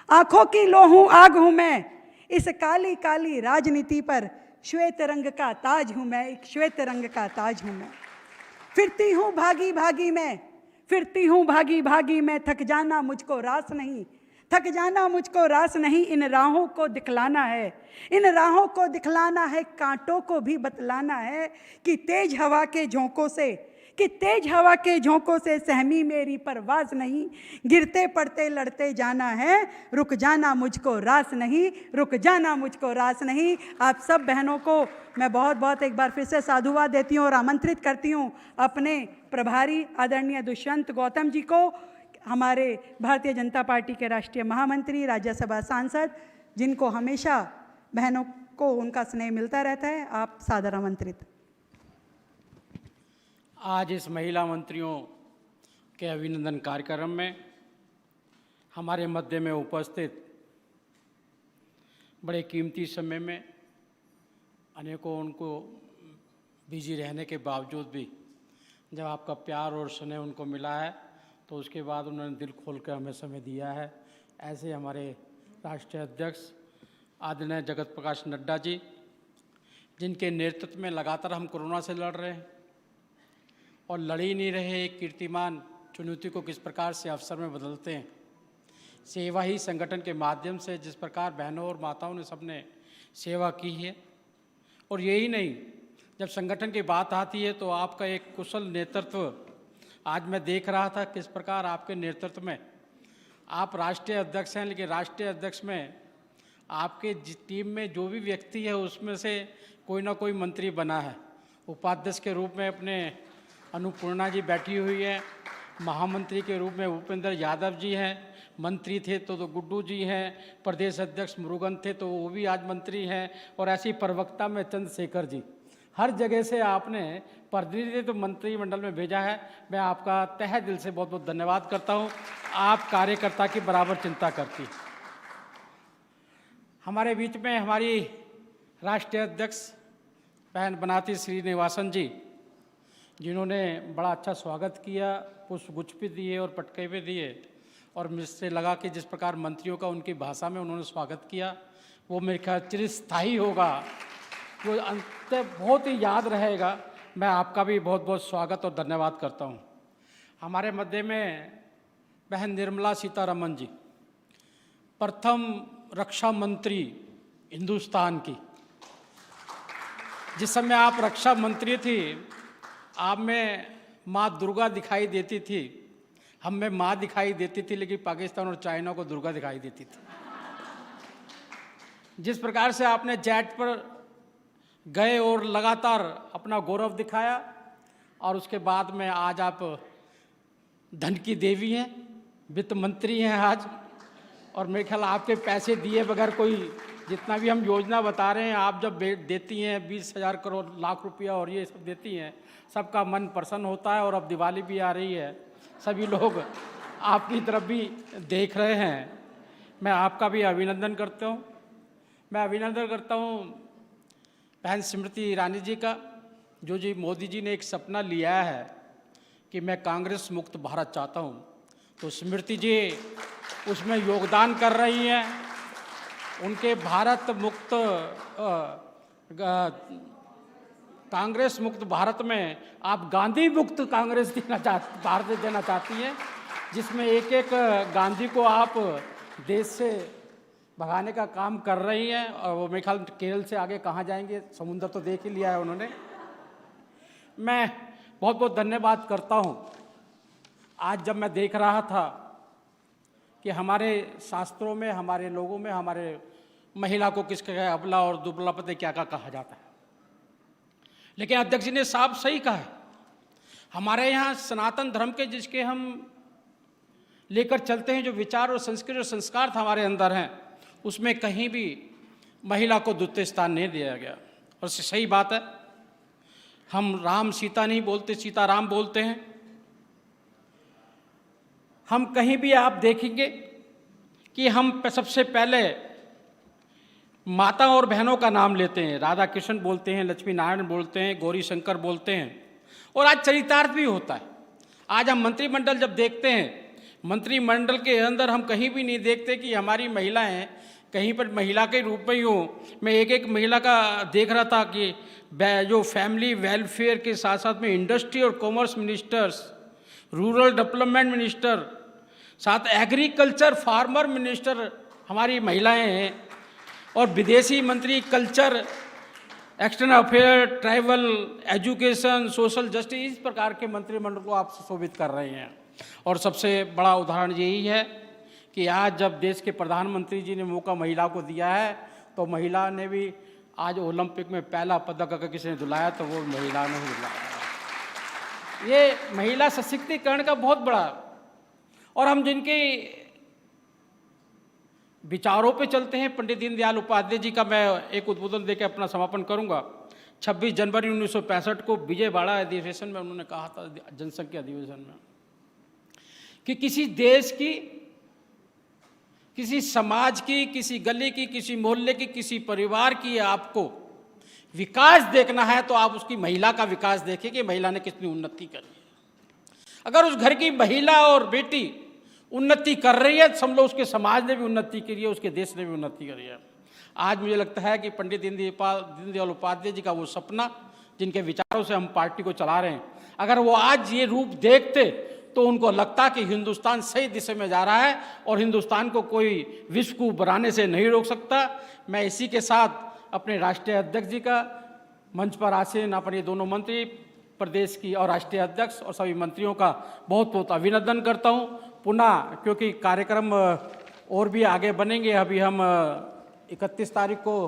आँखों की लोहूं आग हूँ मैं, इस काली काली राजनीति पर श्वेत रंग का ताज हूँ मैं, एक श्वेत रंग का ताज हूँ मैं। फिरती हूँ भागी भागी मैं, फिरती हूँ भागी भागी मैं, थक जाना मुझको रास नहीं, थक जाना मुझको रास नहीं, इन राहों को दिखलाना है, इन राहों को दिखलाना है, कांटों को भी बतलाना है कि तेज हवा के झोंकों से, कि तेज हवा के झोंकों से सहमी मेरी परवाज नहीं, गिरते पड़ते लड़ते जाना है, रुक जाना मुझको रास नहीं, रुक जाना मुझको रास नहीं। आप सब बहनों को मैं बहुत बहुत एक बार फिर से साधुवाद देती हूँ और आमंत्रित करती हूँ अपने प्रभारी आदरणीय दुष्यंत गौतम जी को, हमारे भारतीय जनता पार्टी के राष्ट्रीय महामंत्री, राज्यसभा सांसद, जिनको हमेशा बहनों को उनका स्नेह मिलता रहता है, आप सादर आमंत्रित। आज इस महिला मंत्रियों के अभिनंदन कार्यक्रम में हमारे मध्य में उपस्थित बड़े कीमती समय में अनेकों उनको बिजी रहने के बावजूद भी जब आपका प्यार और स्नेह उनको मिला है तो उसके बाद उन्होंने दिल खोल कर हमें समय दिया है। ऐसे हमारे राष्ट्रीय अध्यक्ष आदरणीय जगत प्रकाश नड्डा जी, जिनके नेतृत्व में लगातार हम कोरोना से लड़ रहे हैं और लड़ ही नहीं रहे, एक कीर्तिमान चुनौती को किस प्रकार से अवसर में बदलते हैं। सेवा ही संगठन के माध्यम से जिस प्रकार बहनों और माताओं ने सबने सेवा की है, और यही नहीं, जब संगठन की बात आती है तो आपका एक कुशल नेतृत्व आज मैं देख रहा था किस प्रकार आपके नेतृत्व में, आप राष्ट्रीय अध्यक्ष हैं लेकिन राष्ट्रीय अध्यक्ष में आपके टीम में जो भी व्यक्ति है उसमें से कोई ना कोई मंत्री बना है। उपाध्यक्ष के रूप में अपने अन्नपूर्णा जी बैठी हुई है, महामंत्री के रूप में भूपेंद्र यादव जी हैं, मंत्री थे तो गुड्डू जी हैं, प्रदेश अध्यक्ष मुरुगन थे तो वो भी आज मंत्री हैं, और ऐसी प्रवक्ता में चंद्रशेखर जी, हर जगह से आपने प्रतिनिधि तो मंत्रिमंडल में भेजा है। मैं आपका तहे दिल से बहुत बहुत धन्यवाद करता हूँ। आप कार्यकर्ता की बराबर चिंता करती। हमारे बीच में हमारी राष्ट्रीय अध्यक्ष बहन बनाती श्रीनिवासन जी, जिन्होंने बड़ा अच्छा स्वागत किया, पुष्पगुच्छ भी दिए और पटके भी दिए, और मुझसे लगा कि जिस प्रकार मंत्रियों का उनकी भाषा में उन्होंने स्वागत किया वो मेरे ख्याल चिरस्थायी होगा, वो अंत बहुत ही याद रहेगा। मैं आपका भी बहुत बहुत स्वागत और धन्यवाद करता हूँ। हमारे मध्य में बहन निर्मला सीतारमण जी, प्रथम रक्षा मंत्री हिंदुस्तान की। जिस समय आप रक्षा मंत्री थी, आप में माँ दुर्गा दिखाई देती थी, हम में माँ दिखाई देती थी, लेकिन पाकिस्तान और चाइना को दुर्गा दिखाई देती थी। जिस प्रकार से आपने जेट पर गए और लगातार अपना गौरव दिखाया, और उसके बाद में आज आप धन की देवी हैं, वित्त मंत्री हैं आज, और मेरे ख्याल आपके पैसे दिए बगैर कोई, जितना भी हम योजना बता रहे हैं, आप जब देती हैं 20,000 करोड़ लाख रुपया और ये सब देती हैं, सबका मन प्रसन्न होता है। और अब दिवाली भी आ रही है, सभी लोग आपकी तरफ भी देख रहे हैं। मैं आपका भी अभिनंदन करता हूँ। मैं अभिनंदन करता हूँ बहन स्मृति ईरानी जी का, जो जी मोदी जी ने एक सपना लिया है कि मैं कांग्रेस मुक्त भारत चाहता हूँ, तो स्मृति जी उसमें योगदान कर रही हैं। उनके भारत मुक्त कांग्रेस मुक्त भारत में आप गांधी मुक्त कांग्रेस भारत देना चाहती हैं, जिसमें एक एक गांधी को आप देश से भगाने का काम कर रही हैं। और वो मेरे ख्याल केरल से आगे कहाँ जाएंगे, समुद्र तो देख ही लिया है उन्होंने। मैं बहुत बहुत धन्यवाद करता हूँ। आज जब मैं देख रहा था कि हमारे शास्त्रों में, हमारे लोगों में, हमारे महिला को किसके अबला और दुबला पते क्या क्या कहा जाता है, लेकिन अध्यक्ष जी ने साफ सही कहा है। हमारे यहाँ सनातन धर्म के जिसके हम लेकर चलते हैं, जो विचार और संस्कृति और संस्कार हमारे अंदर हैं, उसमें कहीं भी महिला को द्वितीय स्थान नहीं दिया गया। और सही बात है, हम राम सीता नहीं बोलते, सीता राम बोलते हैं। हम कहीं भी आप देखेंगे कि हम सबसे पहले माता और बहनों का नाम लेते हैं, राधा कृष्ण बोलते हैं, लक्ष्मी नारायण बोलते हैं, गौरी शंकर बोलते हैं, और आज चरितार्थ भी होता है। आज हम मंत्रिमंडल जब देखते हैं, मंत्रिमंडल के अंदर हम कहीं भी नहीं देखते कि हमारी महिलाएं कहीं पर महिला के रूप में ही हो। मैं एक महिला का देख रहा था कि जो फैमिली वेलफेयर के साथ साथ में इंडस्ट्री और commerce ministers, rural development minister, साथ एग्रीकल्चर फार्मर मिनिस्टर हमारी महिलाएं हैं, और विदेशी मंत्री, culture, external affair, tribal, education, social justice, इस प्रकार के मंत्रिमंडल को आप सुशोभित कर रहे हैं। और सबसे बड़ा उदाहरण यही है कि आज जब देश के प्रधानमंत्री जी ने मौका महिला को दिया है, तो महिला ने भी आज ओलंपिक में पहला पदक अगर किसी ने दिलाया तो वो महिला ने ही दिलाया। ये महिला सशक्तिकरण का बहुत बड़ा, और हम जिनके विचारों पे चलते हैं, पंडित दीनदयाल उपाध्याय जी का मैं एक उद्बोधन देकर अपना समापन करूंगा। 26 जनवरी 1965 को विजयवाड़ा अधिवेशन में उन्होंने कहा था, जनसंघ के अधिवेशन में, कि किसी देश की, किसी समाज की, किसी गली की, किसी मोहल्ले की, किसी परिवार की आपको विकास देखना है तो आप उसकी महिला का विकास देखें कि महिला ने कितनी उन्नति करी है। अगर उस घर की महिला और बेटी उन्नति कर रही है, समझ लो उसके समाज ने भी उन्नति करी है, उसके देश ने भी उन्नति करी है। आज मुझे लगता है कि पंडित दीनदयाल उपाध्याय जी का वो सपना, जिनके विचारों से हम पार्टी को चला रहे हैं, अगर वो आज ये रूप देखते तो उनको लगता कि हिंदुस्तान सही दिशा में जा रहा है और हिंदुस्तान को कोई विश्व को बनाने से नहीं रोक सकता। मैं इसी के साथ अपने राष्ट्रीय अध्यक्ष जी का, मंच पर आसीन अपने दोनों मंत्री, प्रदेश की और राष्ट्रीय अध्यक्ष और सभी मंत्रियों का बहुत बहुत अभिनंदन करता हूं पुनः, क्योंकि कार्यक्रम और भी आगे बनेंगे। अभी हम 31 तारीख को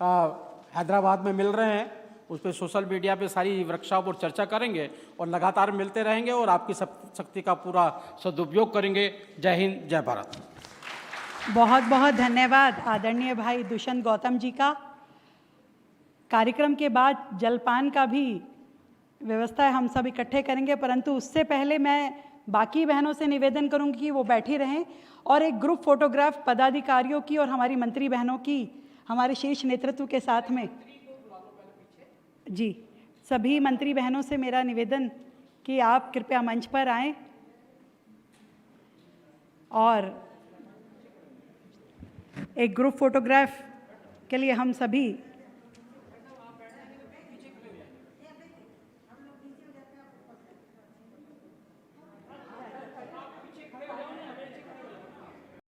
हैदराबाद में मिल रहे हैं, उस पर सोशल मीडिया पे सारी वर्कशॉप और चर्चा करेंगे और लगातार मिलते रहेंगे और आपकी शक्ति का पूरा सदुपयोग करेंगे। जय हिंद, जय भारत। बहुत बहुत धन्यवाद आदरणीय भाई दुष्यंत गौतम जी का। कार्यक्रम के बाद जलपान का भी व्यवस्था है, हम सब इकट्ठे करेंगे, परंतु उससे पहले मैं बाकी बहनों से निवेदन करूंगी कि वो बैठी रहें और एक ग्रुप फोटोग्राफ पदाधिकारियों की और हमारी मंत्री बहनों की हमारे शीर्ष नेतृत्व के साथ में। जी, सभी मंत्री बहनों से मेरा निवेदन कि आप कृपया मंच पर आएं और एक ग्रुप फोटोग्राफ के लिए हम सभी